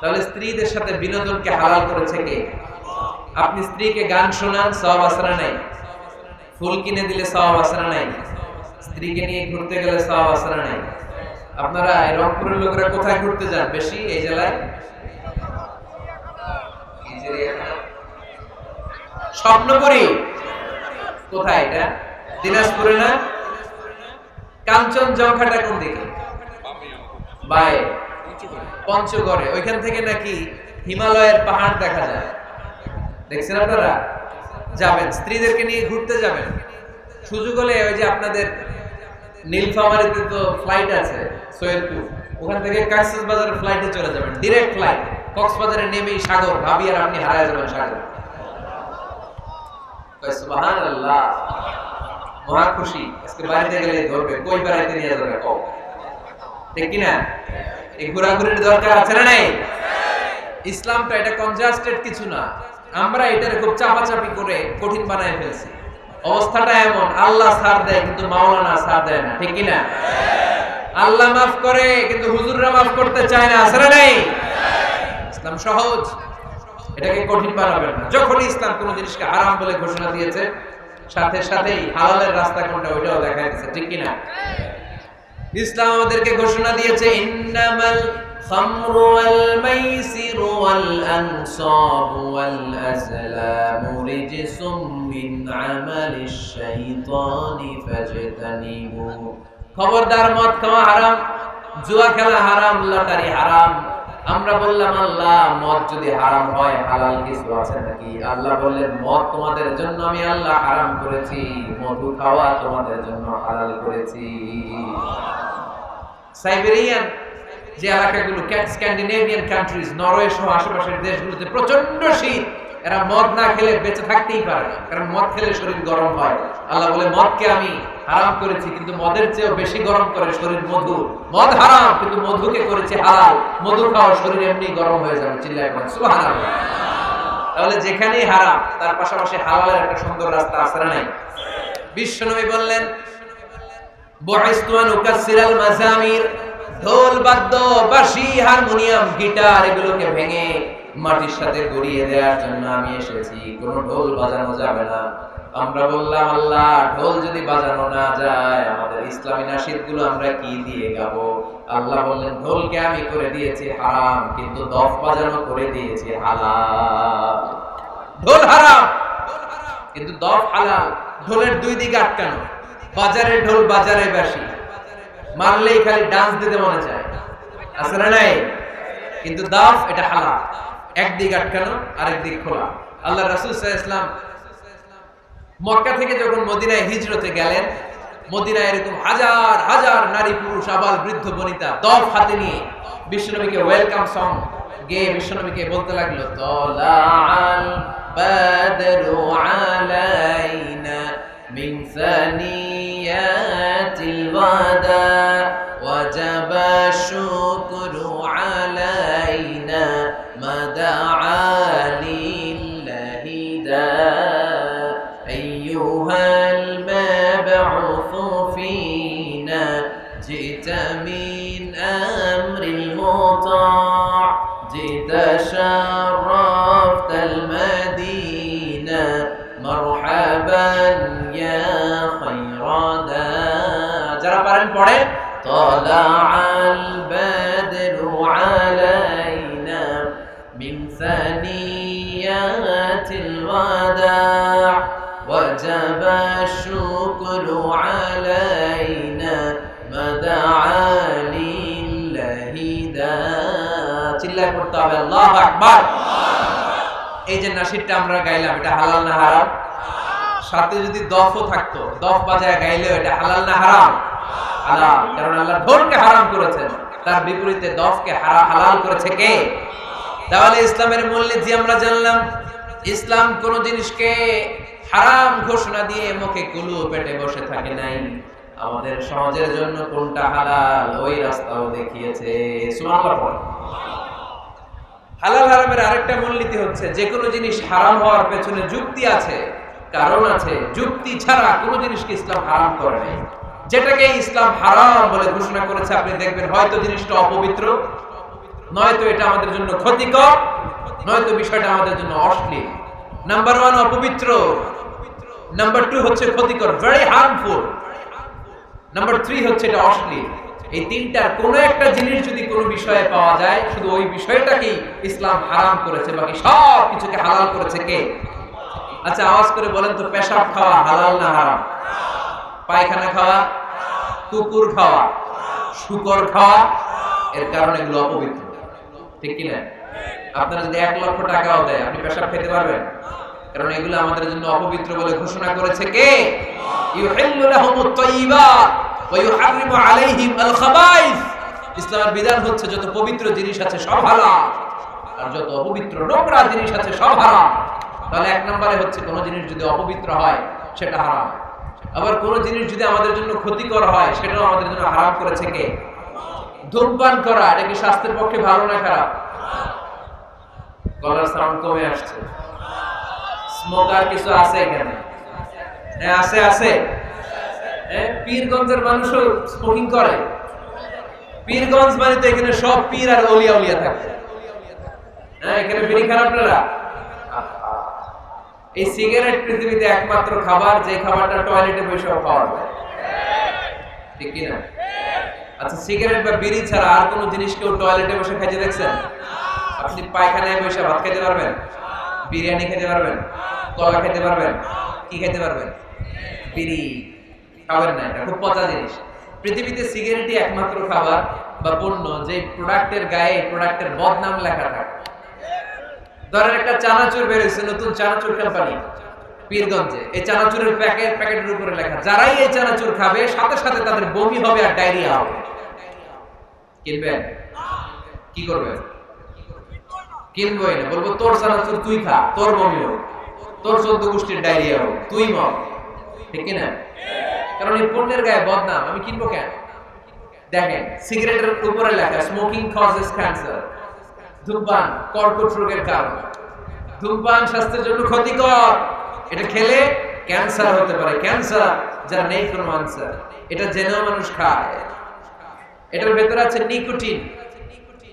তাহলে স্ত্রীদের সাথে বিনোদনকে হালাল করেছে কে? আপনি স্ত্রীকে গান শোনান, সওয়াব আছে না নাই? ফুল কিনে দিলে সওয়াব আছে না নাই? স্ত্রীকে নিয়ে ঘুরতে গেলে সওয়াব আছে না নাই? আপনারা এই রংপুরের লোকেরা কোথায় ঘুরতে যান বেশি এই জেলায়? স্বপ্নপুরী। কোথায় এটা? দিনাজপুরে না? কাঞ্চনজঙ্ঘাটা কোন দিকে? বাই পঞ্চগড়ে। ওইখান থেকে নাকি হিমালয়ের পাহাড় দেখা যায়, দেখছেন আপনারা? যাবেন, স্ত্রীদেরকে নিয়ে ঘুরতে যাবেন, সুযোগ হলে ওই যে আপনাদের নীলফামারীতে তো ফ্লাইট আছে সৈয়দপুর, ওখান থেকে কক্সবাজারের ফ্লাইটে চলে যাবেন, ডিরেক্ট ফ্লাইট। কক্সবাজারে নেমেই সাগর, ভাবি আর আপনি হারায় যাবেন সাগর। সুবহানাল্লাহ, মহা খুশি। আজকে বাড়িতে গেলে ধরবে, কই বেড়াইতে নিয়ে যাবে কও, ঠিক কি না? এই ঘোরাঘুরির দরকার আছে না নাই? ইসলামটা এটা কনজাস্টেড কিছু না, আমরা এটার খুব চাপাচাপি করে কঠিন বানায় ফেলছি। অবস্থাটা এমন, আল্লাহ ছাড় দেয় কিন্তু মাওলানা ছাড় দেয় না, ঠিক কি না? আল্লাহ মাফ করে কিন্তু হুজুররা মাফ করতে চায় না, আছে না নাই? ইসলাম সহজ, এটাকে কঠিন বানাবেন না। যখনই ইসলাম কোন জিনিসকে হারাম বলে ঘোষণা দিয়েছে, সাথে সাথেই হালালের রাস্তা কোনটা ওইটাও দেখাই দিয়েছে, ঠিক কি না? ইসলাম আমাদেরকে ঘোষণা দিয়েছে, ইন্নামাল খামরু ওয়াল মাইসিরু ওয়াল আনসাবু ওয়াল আজলামু রিজসুম মিন আমালিশ শাইতানি ফাজতানিবু। খবরদার, মদ খাওয়া হারাম, জুয়া খেলা হারাম, লটারি হারাম। আমরা বললাম, আল্লাহ মদ যদি হারাম হয় হালাল কিছু আছে নাকি? আল্লাহ বললেন, মদ তোমাদের জন্য আমি আল্লাহ হারাম করেছি, মধু খাওয়া তোমাদের জন্য হালাল করেছি। সাইবেরিয়ান যে এলাকাগুলো, স্ক্যান্ডিনেভিয়ান কান্ট্রিজ, নরওয়ে সহ আশেপাশের দেশগুলোতে প্রচন্ড শীত, এরা মদ না খেলে বেঁচে থাকতেই পারে না, কারণ মদ খেলে শরীর গরম হয়। আল্লাহ বলে, মদকে আমি হারাম করেছি, কিন্তু মদের চেয়েও বেশি গরম করে শরীর মধু। মদ হারাম কিন্তু মধুকে করেছে হালাল, মধু খাওয়া শরীর এমনি গরম হয়ে যাবে। চিল্লায় বলেন সুবহানাল্লাহ। তাহলে যেখানেই হারাম তার পাশাপাশি হালালের একটা সুন্দর রাস্তা আছে না নাই? বিশ্বনবী বললেন, বুইসতু আন উকাসসিরাল মাযামির, ঢোল বাদ্য বাঁশি হারমোনিয়াম গিটার এগুলোকে ভেঙে মাটির সাথে গড়িয়ে দেওয়ার জন্য আমি এসেছি, কোনো ঢোল বাজানো যাবে না। আমরা বললাম, আল্লাহ ঢোল যদি বাজানো না যায় আমাদের ইসলামী নাশিদগুলো আমরা কি দিয়ে গাবো? আল্লাহ বললেন, ঢোলকে আমি করে দিয়েছি হারাম, কিন্তু দফ বাজানো করে দিয়েছি হালাল। ঢোল হারাম কিন্তু দফ হালাল। ঢোলের দুই দিকে আটকানো, বাজারে ঢোল বাজারে বাঁশি, মারলেই খালি ডান্স দিতে মনে চায়, আছে না নাই? কিন্তু দাফ এটা হালাল, একদিক আটকানো আরেক দিক খোলা। আল্লাহ রাসূল সাল্লাল্লাহু আলাইহি ওয়াসাল্লাম মক্কা থেকে যখন মদিনায় হিজরতে গেলেন, মদিনায় এরকম হাজার হাজার নারী পুরুষ আবাল বৃদ্ধ বনিতা দফ হাতে নিয়ে বিশ্বনবীকে ওয়েলকাম সং গেয়ে বিশ্বনবীকে বলতে লাগলো, তালাআল বাদরু আলাইনা মিন সানিয়াতিল ওয়াদা ওয়াজাবা শুকরু أيها المبعوث فينا جئت من أمر المطاع جئت شرفت المدينة مرحبا يا خير داع যারা পারেন পড়েন طلع البدر علينا من ثنيات الوداع وجب الشكر علينا ما دعا لله داع চিল্লায় পড়তে হবে আল্লাহু আকবার। এই যে নাশিদটা আমরা গাইলাম এটা হালাল না হারাম? সাথে যদি দফও থাকতো, দফ বাজায় গাইলেও এটা হালাল না হারাম? হালাল, কারণ আল্লাহ ঢোলকে হারাম করেছেন, তার বিপরীতে দফকে হালাল করেছে কে? তাহলে ইসলামের মূলনীতি আমরা জানলাম। ইসলাম কোন জিনিসকে হারাম ঘোষণা দিয়ে মুখে কুলু পেটে বসে থাকে নাই, আমাদের সমাজের জন্য কোনটা হালাল ওই রাস্তাও দেখিয়েছে। সুবহানাল্লাহ। হালাল হারামের আরেকটা মূলনীতি হচ্ছে যে কোনো জিনিস হারাম হওয়ার পেছনে যুক্তি আছে, কারণ আছে। যুক্তি ছাড়া কোনো জিনিসকে ইসলাম হারাম করে নাই। যেটাকে ইসলাম হারাম বলে ঘোষণা করেছে আপনি দেখবেন হয়তো জিনিসটা অপবিত্র, নয়তো এটা আমাদের জন্য ক্ষতিকর, নয়তো বিষয়টা আমাদের জন্য অশ্লীল। নাম্বার 1 অপবিত্র, নাম্বার 2 হচ্ছে ক্ষতিকর, ভেরি হার্মফুল, নাম্বার 3 হচ্ছে এটা অশ্লীল। এই তিনটার কোনো একটা জিনিস যদি কোনো বিষয়ে পাওয়া যায়, শুধু ওই বিষয়টাকেই ইসলাম হারাম করেছে, বাকি সব কিছুকে হালাল করেছে কে? আচ্ছা আওয়াজ করে বলেন তো, পেশাব খাওয়া হালাল না হারাম? পায়খানা খাওয়া, কুকুর খাওয়া, শুকর খাওয়া, এর কারণে এগুলো অপবিত্র, ঠিক কিনা? আপনারা যদি 1 লক্ষ টাকাও দেয় আপনি পেশাব খেতে পারবেন? কারণ এগুলো আমাদের জন্য অপবিত্র বলে ঘোষণা করেছে কে? ইউহিল্লু লাহুমুত তাইয়্যিবাত ওয়া ইউহাররিমু আলাইহিম আল খাবাইস। ইসলামের বিধান হচ্ছে যত পবিত্র জিনিস আছে সব হালাল, আর যত অপবিত্র নোংরা জিনিস আছে সব হারাম। তাহলে 1 নম্বরে হচ্ছে কোন জিনিস যদি অপবিত্র হয় সেটা হারাম, আবার কোন জিনিস যদি আমাদের জন্য ক্ষতিকর হয় সেটাও আমাদের জন্য হারাম করেছে কে? ধূমপান করা এটা কি স্বাস্থ্যের পক্ষে ভালো না খারাপ? গলার সাউন্ড কমে আসছে। স্মোকার কিছু আছে এখানে? হ্যাঁ আছে আছে। পীরগঞ্জের মানুষও স্মোকিং করে। পীরগঞ্জ মানে তো এখানে সব পীর আর ওলিয়া উলিয়া থাকে। হ্যাঁ এখানে বিড়ি খান আপনারা? এই সিগারেট পৃথিবীতে একমাত্র খাবার যে খাবারটা টয়লেটে বসে খাওয়া যায়, ঠিক কি না? আচ্ছা সিগারেট বা বিড়ি ছাড়া আর কোন জিনিস কেউ টয়লেটে বসে খাইতে দেখছেন? আপনি পায়খানায় বসে ভাত খেতে পারবেন? বিরিয়ানি খেতে পারবেন? কলা খেতে পারবেন? কি খেতে পারবেন? বিড়ি খাবেন না, এটা খুব পচা জিনিস। পৃথিবীতে সিগারেটই একমাত্র খাবার বা পণ্য যে প্রোডাক্টের গায়ে প্রোডাক্টের বদনাম লেখা থাকে। ধরেন একটা চানাচুর বের হয়েছে, নতুন চানাচুর কোম্পানি পীরগঞ্জে, এই চানাচুরের প্যাকেটের উপরে লেখা যারাই এই চানাচুর খাবে সাথে সাথে তাদের বমি হবে আর ডায়রিয়া হবে। কিনবেন? কি করবেন? কিনবই না, বলবো তোর চানাচুর তুই খা, তোর বমি হোক, তোর 14 গোষ্ঠীর ডায়রিয়া হোক, তুই মর, ঠিক কিনা? কারণ এই পণ্যের গায়ে বদনাম, আমি কিনবো কেন? দেখেন সিগারেটের উপরে লেখা স্মোকিং কজেস ক্যান্সার, ধূমপান কর্কট রোগের কারণ, ধূমপান স্বাস্থ্যের জন্য ক্ষতিকর, এটা খেলে ক্যান্সার হতে পারে, ক্যান্সার যার নেই কোনো আনসার, এটা জেনেও মানুষ খায়। এটার ভেতরে আছে নিকোটিন,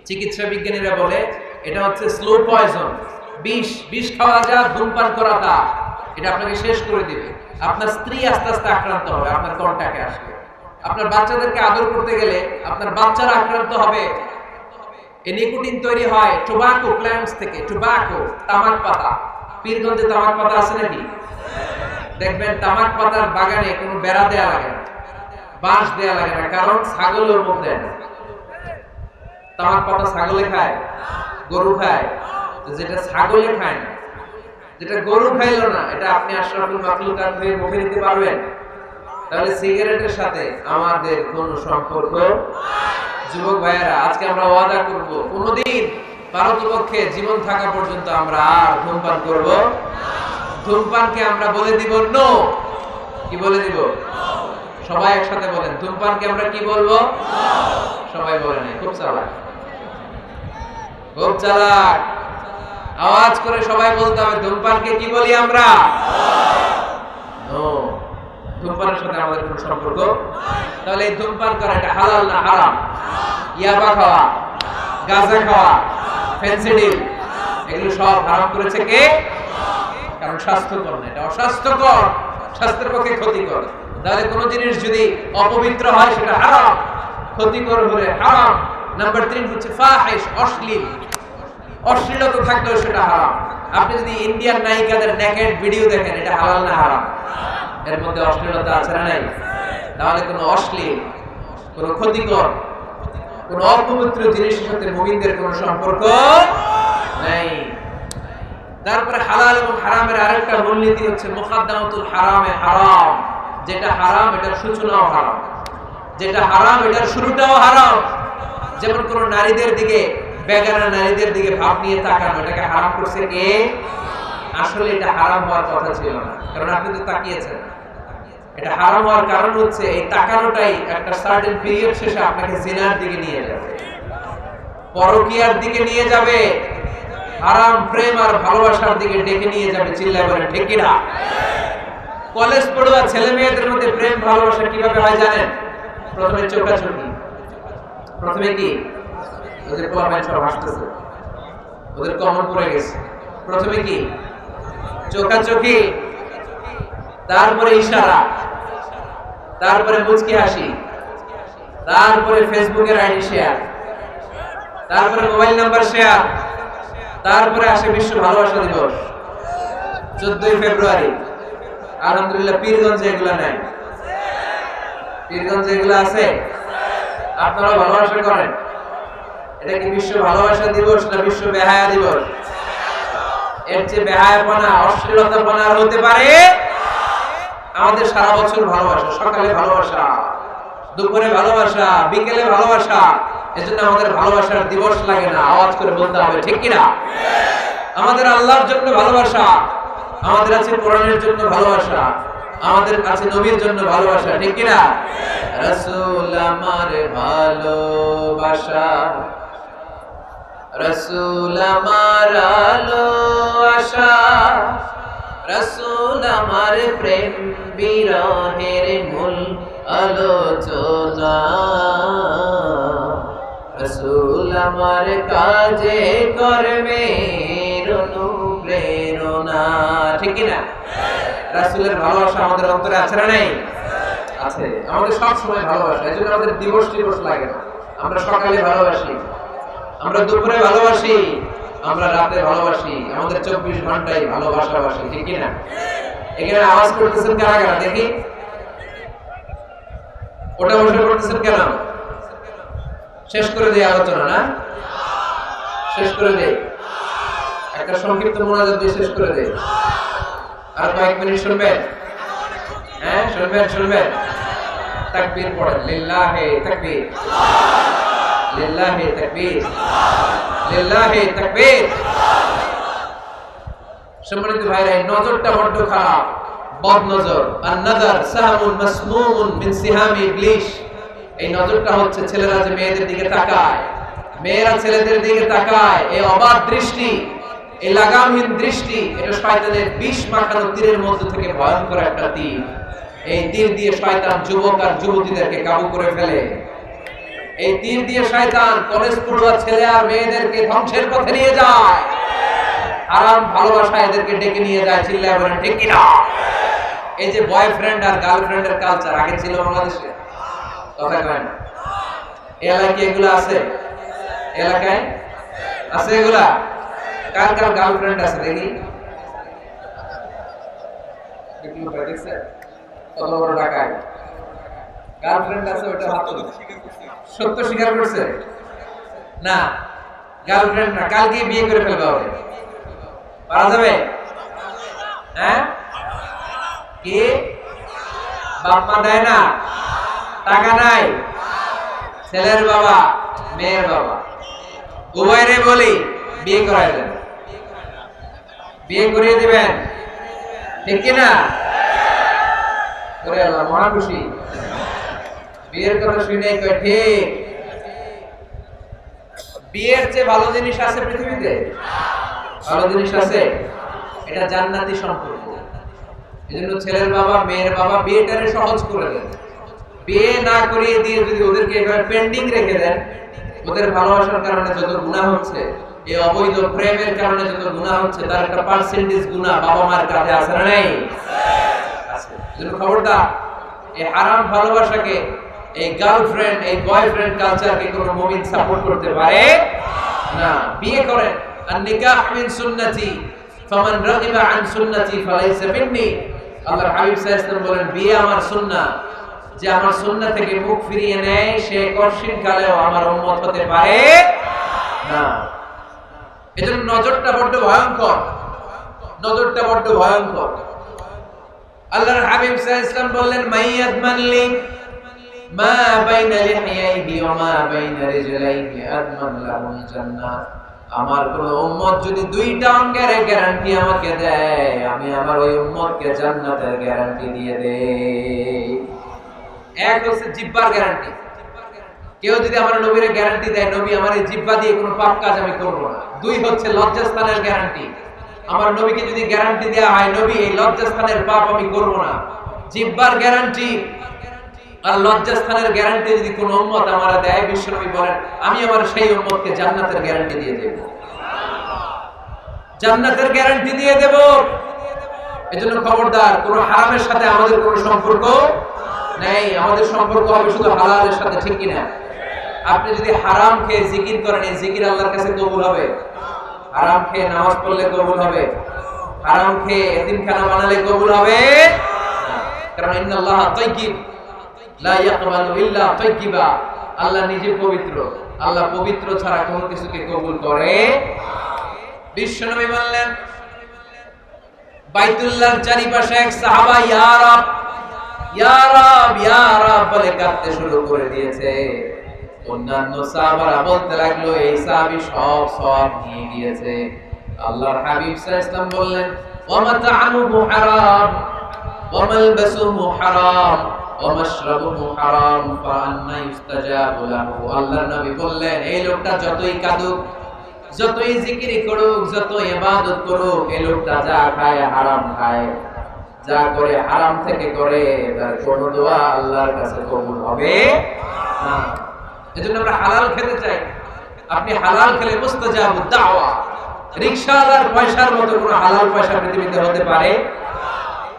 চিকিৎসা বিজ্ঞানীরা বলে এটা হচ্ছে স্লো পয়জন, বিষ খাওয়া যা ধূমপান করা তা, এটা আপনাকে শেষ করে দিবে। আপনার স্ত্রী আস্তে আস্তে আক্রান্ত হবে আপনার কন্টাক্টে আসবে, আপনার বাচ্চাদেরকে আদর করতে গেলে আপনার বাচ্চারা আক্রান্ত হবে। এই নিকোটিন তৈরি হয় টোবাকো প্ল্যান্টস থেকে, টোবাকো তামাক পাতা। পীরগঞ্জে তামাক পাতা আছে নাকি? দেখবেন তামাক পাতার বাগানে কোনো বেড়া দেয়া লাগে না, বাঁশ দেয়া লাগে না, কারণ ছাগলের মধ্যে তামাক পাতা ছাগলে খায়, গরু খায়, যেটা ছাগলে খায় না, যেটা গরু খাইলো না, এটা আপনি আশরাফুল মাখলুকাত হয়ে মুখে নিতে পারবেন? তাহলে সিগারেটের সাথে আমাদের কোনো সম্পর্ক? যুবক ভাইয়েরা আজকে আমরা ওয়াদা করব কোনদিন পারতপক্ষে জীবন থাকা পর্যন্ত আমরা আর ধূমপান করব না। ধূমপানকে আমরা বলে দিব নো। কি বলে দিব? সবাই একসাথে বলেন, ধূমপানকে আমরা কি বলবো? সবাই বলে নাই, খুব চালাক, খুব চালাক। আওয়াজ করে সবাই বলতে হবে ধূমপানকে কি বলি আমরা? নো। ধূমপানের সাথে আমাদের কোনো সম্পর্ক। তাহলে এই ধূমপান করা এটা হালাল না হারাম? ইয়াবা খাওয়া, গাঁজা খাওয়া, ফেন্সিডিল এগুলো সব হারাম করেছে কে? কারণ স্বাস্থ্যকর না, এটা অস্বাস্থ্যকর, স্বাস্থ্যের পক্ষে ক্ষতিকর। তাহলে কোন জিনিস যদি অপবিত্র হয় সেটা হারাম, ক্ষতিকর হলে হারাম। নাম্বার 3 হচ্ছে ফাহিশ, অশ্লীল, অশ্লীলতা থাকলেও সেটা হারাম। আপনি যদি ইন্ডিয়ান নায়িকাদের নেকেড ভিডিও দেখেন, এটা হালাল না হারাম? এর মধ্যে অশ্লীলতা আছে না নাই? তাহলে কোনো অশ্লীল, কোনো ক্ষতিকর, কোনো অপবিত্র জিনিসের সাথে মুমিনদের কোনো সম্পর্ক নাই। তারপরে হালাল এবং হারামের আরেকটা মূলনীতি হচ্ছে মুকাদ্দামাতুল হারামে হারাম। যেটা হারাম এটার সূচনাও হারাম, যেটা হারাম এটার শুরুটাও হারাম। যেমন কোন নারীদের দিকে, বেগানা নারীদের দিকে ভাব নিয়ে তাকানো, এটাকে হারাম করছে কে? আসলে এটা হারাম হওয়ার কথা ছিল না, কারণ আপনি তো তাকিয়েছেন। এটা হারাম হওয়ার কারণ হচ্ছে এই তাকানোটাই একটা সার্টেন পিরিয়ড শেষে আপনাকে জিনার দিকে নিয়ে যাবে, পরকীয়ার দিকে নিয়ে যাবে, হারাম প্রেম আর ভালোবাসার দিকে ডেকে নিয়ে যাবে। চিল্লায় বলেন ঠিক কিনা? কলেজ পড়ুয়া ছেলে মেয়েদের মধ্যে প্রেম ভালোবাসা কিভাবে হয় জানেন? প্রথমে চোখাচোখি। প্রথমে কি? ওদের পোলাপাইন সব হাসতেছে, ওদের কমন পড়ে গেছে। প্রথমে কি? চোখাচোখি, তারপরে ইশারা, তারপরে মুচকি হাসি, তারপরে ফেসবুকের আইডি শেয়ার, তারপরে মোবাইল নাম্বার শেয়ার, তারপরে আসে বিশ্ব ভালোবাসা দিবস 14ই ফেব্রুয়ারি। আলহামদুলিল্লাহ পীরগঞ্জে এগুলা নাই। পীরগঞ্জে এগুলা আছে? আপনারা ভালোবাসা করেন? এটা কি বিশ্ব ভালোবাসা দিবস না বিশ্ব বেহায়া দিবস? এর চেয়ে বেহায়াপনা, অশ্লীলতাপনা আর হতে পারে? আমাদের সারা বছর ভালোবাসা, সকালে ভালোবাসা, দুপুরে ভালোবাসা, বিকেলে ভালোবাসা। এজন্য আমাদের ভালোবাসার দিবস লাগে না। আওয়াজ করে বলতে হবে ঠিক কিনা? আমাদের আল্লাহর জন্য ভালোবাসা, আমাদের আছে কোরআনের জন্য ভালোবাসা, আমাদের কাছে নবীর জন্য ভালোবাসা, ঠিক কিনা? রাসূল আমার ভালোবাসা, রাসূল আমার আলো আশা, রাসূল আমার প্রেম বিরহের মূল আলোচনা, রাসূল আমার কাজে কর্মের অনুপ্রেরণা, ঠিক কিনা? রাসূলের ভালোবাসা আমাদের অন্তরে আছে না নাই? আছে। আমাদের সব সময় ভালোবাসা, এজন্য আমাদের দিবস টিবস লাগে না। আমরা সকালে ভালোবাসি, আমরা দুপুরে ভালোবাসি, আমরা রাতে ভালোবাসি, আমাদের 24 ঘন্টায় ভালোবাসাবাসি, ঠিক কিনা? এখানে আওয়াজ করতেছেন কারা কারা দেখি? ওটা বসে করতেছেন কেন? শেষ করে দেই আলোচনা না? শেষ করে দেই, একটা সংক্ষিপ্ত মোনাজাত দিয়ে শেষ করে দেই। আর কয়েক মিনিট শুনবেন? হ্যাঁ শুনবেন, শুনবেন। তাকবীর পড়েন, লিল্লাহি তাকবীর, লিল্লাহি তাকবীর, লিল্লাহি তাকবীর। সম্মানিত ভাইরা, এই নজরটা বড্ড খারাপ, বদ নজর। আর নজর সাহামুন মাসমুমুন মিন সিহামি ইবলিশ। এই নজরটা হচ্ছে ছেলেরা যে মেয়েদের দিকে তাকায়, মেয়েরা ছেলেদের দিকে তাকায়, এই অবাধ দৃষ্টি, এই লাগামহীন দৃষ্টি, এটা শয়তানের বিষ মাখানো তীরের মধ্য থেকে ভয়ঙ্কর একটা তীর। এই তীর দিয়ে শয়তান যুবক আর যুবতীদেরকে কাবু করে ফেলে। এই তীর দিয়ে শয়তান কলেজ পড়ুয়া ছেলে আর মেয়েদেরকে ধ্বংসের পথে নিয়ে যায়, আরাম ভালোবাসা এদেরকে ডেকে নিয়ে যায়। চিল্লায় বলেন ঠিক কিনা? এই যে বয়ফ্রেন্ড আর গার্লফ্রেন্ডের কালচার আগে ছিল বাংলাদেশে, কথা কয় না? এলাকায় এগুলো আছে? এলাকায় আছে এগুলা? কার কার গার্লফ্রেন্ড আছে দেখি? কত বড় ঢাকায় গার্লফ্রেন্ড আছে, ওটা হাত তোলো। সত্য স্বীকার করছে? না, গার্লফ্রেন্ড না, কালকে বিয়ে করে ফেলবে হবে। পারা যাবে? হ্যাঁ? কি বাপ মা দেয় না? টাকা নাই? ছেলের বাবা মেয়ের বাবা উভয়েরই বলি বিয়ে করাই দেন, বিয়ে করিয়ে দিবেন, ঠিক কিনা? করে আল্লাহ মহা খুশি। বিয়ের কথা শুনে কয় ঠিক। বিয়ের চেয়ে ভালো জিনিস আছে পৃথিবীতে? ভালো জিনিস আছে? এটা জান্নাতি সম্পর্ক। এজন্য ছেলের বাবা মেয়ের বাবা বিয়েটারে সহজ করে দেন। বিয়ে না করিয়ে দিয়ে যদি ওদেরকে এভাবে পেন্ডিং রেখে দেন, ওদের ভালোবাসার কারণে যত গুনাহ হচ্ছে, এই অবৈধ প্রেমের কারণে যত গুনাহ হচ্ছে, তার একটা পার্সেন্টেজ গুনাহ বাবা মার কাছে আছে না নাই? আছে। এজন্য খবরদার, এই হারাম ভালোবাসাকে, এই গার্লফ্রেন্ড, এই বয়ফ্রেন্ড কালচারকে কোনো মুমিন সাপোর্ট করতে পারে না। বিয়ে করেন, আর নিকাহ মিন সুন্নতি ফামান রাগিবা আন সুন্নতি ফালাইসা মিন্নি। আল্লাহর হাবিব সাল্লাল্লাহু আলাইহি ওয়াসাল্লাম বলেন, বিয়ে আমার সুন্নাহ, যে আমার সুন্নাহ থেকে মুখ ফিরিয়ে নেয় সে কঠিন কালেও আমার উম্মত হতে পারে না। এজন্য নজরটা বড় ভয়ঙ্কর, নজরটা বড় ভয়ঙ্কর। আল্লাহর হাবিব সাল্লাল্লাহু আলাইহি ওয়াসাল্লাম বললেন, মাইয়াদমান লি মা বাইনা লিহিয়াইহি ওয়া মা বাইনা রিজলাইহি আদমান লাহুল জান্নাহ। আমার কোন উম্মত যদি দুইটা অঙ্গের গ্যারান্টি আমাকে দেয়, আমি আমার ওই উম্মতকে জান্নাতের গ্যারান্টি দিয়ে দেই। এক হচ্ছে জিহ্বার গ্যারান্টি। কেউ যদি আমার নবীর গ্যারান্টি দেয়, নবী আমার এই জিহ্বা দিয়ে কোনো পাপ কাজ আমি করব না। দুই হচ্ছে লজ্জাস্থানের গ্যারান্টি। আমার নবীকে যদি গ্যারান্টি দেয়া হয়, নবী এই লজ্জাস্থানের পাপ আমি করব না। জিহ্বার গ্যারান্টি আর লজ্জাস্থানের গ্যারান্টি যদি কোনো উম্মত আমার দেয়, বিশ্বনবী বলেন, আমি আমার সেই উম্মতকে জান্নাতের গ্যারান্টি দিয়ে দেব। জান্নাতের গ্যারান্টি দিয়ে দেব। এজন্য খবরদার, কোনো হারামের সাথে আমাদের কোনো সম্পর্ক নেই। আমাদের সম্পর্ক হবে শুধু হালালের সাথে, ঠিক কিনা? আপনি যদি হারাম খেয়ে জিকির করেন, এই জিকির আল্লাহর কাছে কবুল হবে? হারাম খেয়ে নামাজ পড়লে কবুল হবে? হারাম খেয়ে এতিমখানা বানালে কবুল হবে? কারণ ইন্নাল্লাহা তাইয়্যিব লা ইয়াকবালু ইল্লা তাইয়্যিবা। আল্লাহ নিজে পবিত্র, আল্লাহ পবিত্র ছাড়া কোনো কিছুকে কবুল করে। বিশ্বনবী বললেন, বাইতুল্লাহর চারিপাশে এক সাহাবা ইয়া রাব ইয়া রাব ইয়া রাব বলে কাঁদতে শুরু করে দিয়েছে। অন্যান্য সাহাবারা বলতে লাগলো, এই সাহাবী সব সওয়াব নিয়ে গিয়েছে। আল্লাহর হাবিব সাল্লাল্লাহু আলাইহি ওয়াসাল্লাম বললেন, ওয়া মাতা'আমুহু হারাম ওয়া মালবাসুহু হারাম ওয়া মাশরাবুহু হারাম ফাআন্না ইস্তাজাবু লাহু। আল্লাহর নবী বললেন, এই লোকটা যতই কাঁদুক, যতই জিকির করুক, যত ইবাদত করুক, এই লোকটা যা খায় হারাম খায়, যা করে হারাম থেকে করে, তার কোনো দোয়া আল্লাহর কাছে কবুল হবে না। এজন্য আমরা হালাল খেতে চাই। আপনি হালাল খেলে মুস্তাজাবুদ দাওয়া। রিকশাওয়ালার পয়সার মতো কোনো হালাল পয়সা পৃথিবীতে হতে পারে?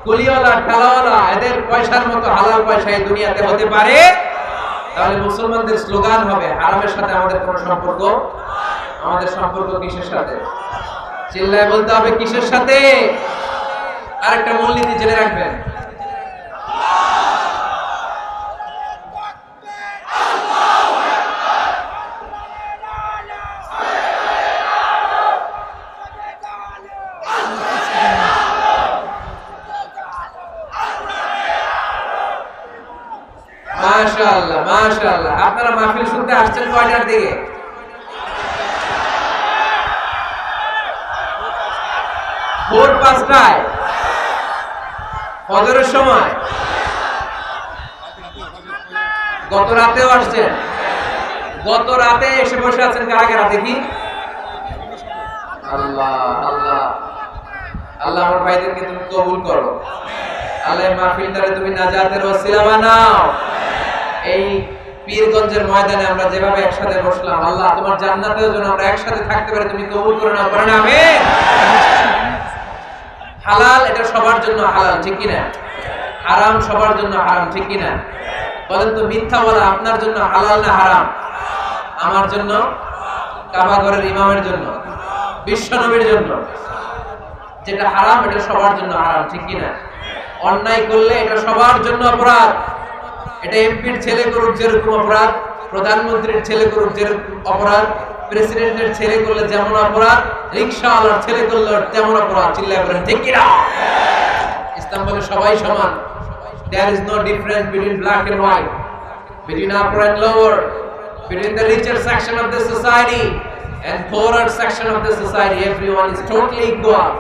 কুলিওয়ালা, ঠেলাওয়ালা, এদের পয়সার মতো হালাল পয়সা এই দুনিয়াতে হতে পারে? তাহলে মুসলমানদের স্লোগান হবে, হারামের সাথে আমাদের কোনো সম্পর্ক। আমাদের সম্পর্ক কিসের সাথে? চিল্লায় বলতে হবে, কিসের সাথে? আরেকটা মূলনীতি জেনে রাখবেন, মাশাআল্লাহ মাশাআল্লাহ। আপনারা মাহফিল শুনতে আসছেন কয়টার দিকে? ভোর 5টায়, ফজরের সময়। গত রাতেও আসছেন? গত রাতে এসে বসে আছেন কারা কারা দেখি? আল্লাহ আল্লাহ আল্লাহ, আমার ভাইদেরকে তুমি কবুল করো। আল্লাহ মাহফিলটারে তুমি নাজাতের ওসিলা বানাও। এই পীরগঞ্জের ময়দানে আমরা যেভাবে একসাথে বসলাম, আল্লাহ তোমার জান্নাতেও যেন আমরা একসাথে থাকতে পারি, তুমি কবুল করে নাও, করেন আমিন। হালাল এটা সবার জন্য হালাল, ঠিক কিনা? হারাম সবার জন্য হারাম, ঠিক কিনা? বলেন তো, মিথ্যা বলা আপনার জন্য হালাল না হারাম? আমার জন্য, কাবা ঘরের ইমামের জন্য, বিশ্ব নবীর জন্য। যেটা হারাম এটা সবার জন্য হারাম, ঠিক কিনা? অন্যায় করলে এটা সবার জন্য অপরাধ। এটা এমপির ছেলে করুক যেরকম অপরাধ, প্রধানমন্ত্রীর ছেলে করুক যেরকম অপরাধ, প্রেসিডেন্টের ছেলে করলে যেমন অপরাধ, রিকশাওয়ালার ছেলে করলে তেমন অপরাধ। চিল্লায় বলেন ঠিক কিনা? ইসলাম বলে সবাই সমান। There is no difference between black and white, between upper and lower, between the richer section of the society and poorer section of the society. Everyone is totally equal,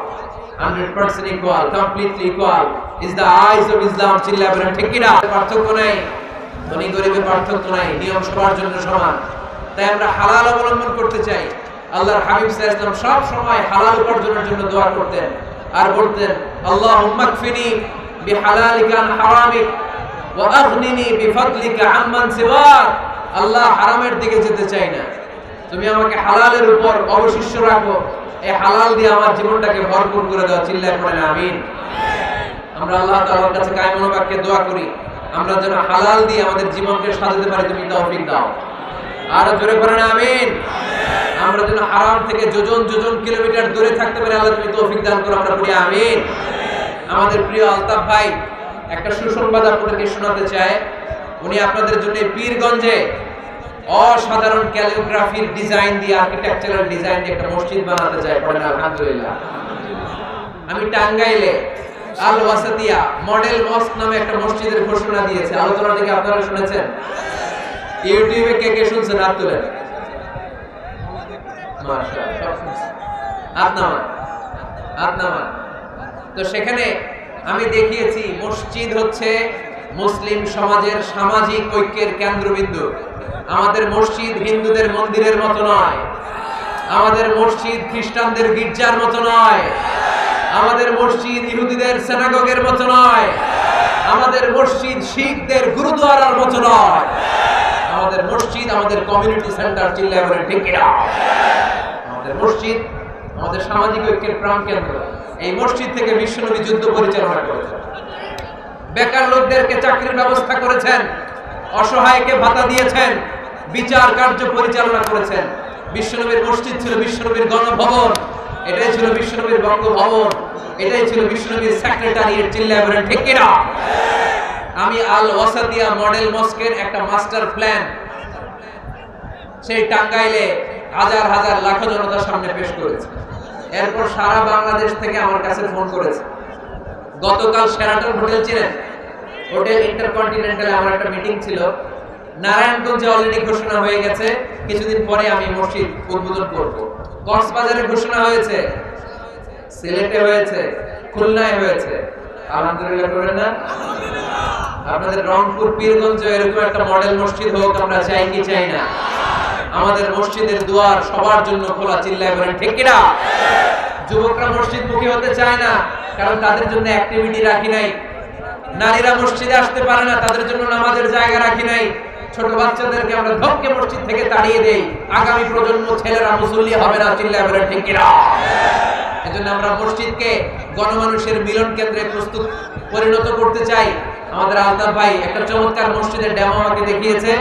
100% equal, completely equal is the eyes of Islam. চিল্লায় বলেন ঠিক কিনা? পার্থক্য নাই, ধনী গরিবের পার্থক্য নাই, নিয়ম সবার জন্য সমান। তাই আমরা হালাল অবলম্বন করতে চাই। আল্লাহর হাবিব সাল্লাল্লাহু আলাইহি ওয়াসাল্লাম সব সময় হালাল উপার্জনের জন্য দোয়া করতেন আর বলতেন আল্লাহুম্মা কফিনি বিহালালিকা আন হারামিক ওয়া আগনিনি বিফাদলিকা আম্মান সিওয়াক। আল্লাহ, হারামের দিকে যেতে চাই না, তুমি আমাকে হালালের উপর অবশিষ্ট রাখো, এই হালাল দিয়ে আমার জীবনটাকে ভরপুর করে দাও। চিল্লায় পড়েন আমিন। আমরা আল্লাহ তাআলার কাছে কায়মন বাক্যে দোয়া করি আমরা যেন হালাল দিয়ে আমাদের জীবনকে সাজাতে পারি, তুমি তৌফিক দাও। আর জোরে পড়েন আমিন। আমরা যেন হারাম থেকে যোজন যোজন কিলোমিটার দূরে থাকতে পারি, আল্লাহ তুমি তৌফিক দান করো, আমরা পড়ি আমিন। আমাদের প্রিয় আলতাফ ভাই একটা সুসংবাদ আপনাদেরকে শোনাতে চায়। উনি আপনাদের জন্য পীরগঞ্জে অসাধারণ ক্যালিগ্রাফির ডিজাইন দিয়ে, আর্কিটেকচারাল ডিজাইন দিয়ে একটা মসজিদ বানাতে চায়। পড়েন আলহামদুলিল্লাহ। আমি টাঙ্গাইলে আল ওয়াসাতিয়া মডেল মস্ক নামে একটা মসজিদের ঘোষণা দিয়েছে। আলোচনা থেকে আপনারা শুনেছেন? ইউটিউবে কে কে শুনছেন? হাত তুলেন। মাশাআল্লাহ। তো সেখানে আমি দেখিয়েছি মসজিদ হচ্ছে মুসলিম সমাজের সামাজিক ঐক্যের কেন্দ্রবিন্দু। আমাদের মসজিদ হিন্দুদের মন্দিরের মতো নয়, আমাদের মসজিদ খ্রিস্টানদের গির্জার মতো নয়, আমাদের মসজিদ ইহুদিদের সিনাগগের মতো নয়, আমাদের মসজিদ শিখদের গুরুদ্বারার মতো নয়, আমাদের মসজিদ আমাদের কমিউনিটি সেন্টার। চিল্লায় বলেন ঠিক কিনা? আমাদের মসজিদ আমাদের সামাজিক ঐক্যের প্রাণকেন্দ্র। এই মসজিদ থেকে বিশ্বনবী যুদ্ধ পরিচালনা করেছেন, বেকার লোকদেরকে চাকরির ব্যবস্থা করেছেন, অসহায়কে ভাতা দিয়েছেন, বিচার কার্য পরিচালনা করেছেন। বিশ্বনবীর মসজিদ ছিল বিশ্বনবীর গণভবন, এটাই ছিল বিশ্বনবীর বঙ্গভবন, এটাই ছিল বিশ্বনবীর সেক্রেটারিয়েট। চিল্লায় বলেন ঠিক কিনা? আমি আল ওয়াসাতিয়া মডেল মস্কের একটা মাস্টার প্ল্যান সেই টাঙ্গাইলে হাজার হাজার লাখ জনতার সামনে পেশ করেছে। এরপর সারা বাংলাদেশ থেকে আমার কাছে ফোন করেছে। গতকাল শেরাটন হোটেল ছিলেন, হোটেল ইন্টারকন্টিনেন্টালে আমার একটা মিটিং ছিল। নারায়ণগঞ্জে অলরেডি ঘোষণা হয়ে গেছে, কিছুদিন পরে আমি মসজিদ উদ্বোধন করব। কক্সবাজারে ঘোষণা হয়েছে, সিলেটে হয়েছে, খুলনায় হয়েছে। আলহামদুলিল্লাহ করেন না? আপনাদের রংপুর পীরগঞ্জ এরকম একটা মডেল মসজিদ হোক, আমরা চাই কি চাই না? আমাদের মসজিদের দুয়ার সবার জন্য খোলা। চিল্লায় বলেন ঠিক কিনা? যুবকরা মসজিদ মুখী হতে চায় না, কারণ তাদের জন্য অ্যাক্টিভিটি রাখি নাই। নারীরা মসজিদে আসতে পারে না, তাদের জন্য নামাজের জায়গা রাখি নাই। ছোট বাচ্চাদেরকে আমরা ধক্কে মসজিদ থেকে তাড়িয়ে দেই, আগামী প্রজন্ম ছেলেরা মুসল্লি হবে না। চিল্লায় বলেন ঠিক কিনা? এজন্য আমরা মসজিদকে গণমানুষের মিলন কেন্দ্রে প্রস্তুত পরিণত করতে চাই। আমাদের আলতাফ ভাই একটা চমৎকার মসজিদের ডেমো আমাকে দেখিয়েছে।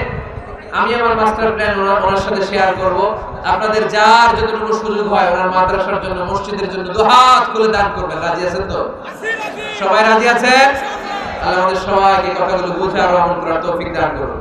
আমি আমার মাস্টার প্ল্যান ওনার সাথে শেয়ার করব। আপনাদের যার যতটুকু সুযোগ হয় ওনার মাদ্রাসার জন্য, মসজিদের জন্য দুহাত খুলে দান করবেন। রাজি আছেন তো? সবাই রাজি আছেন? আল্লাহ আমাদের সবাইকে কথাগুলো বুঝে আর আমল করার তৌফিক দান করুন।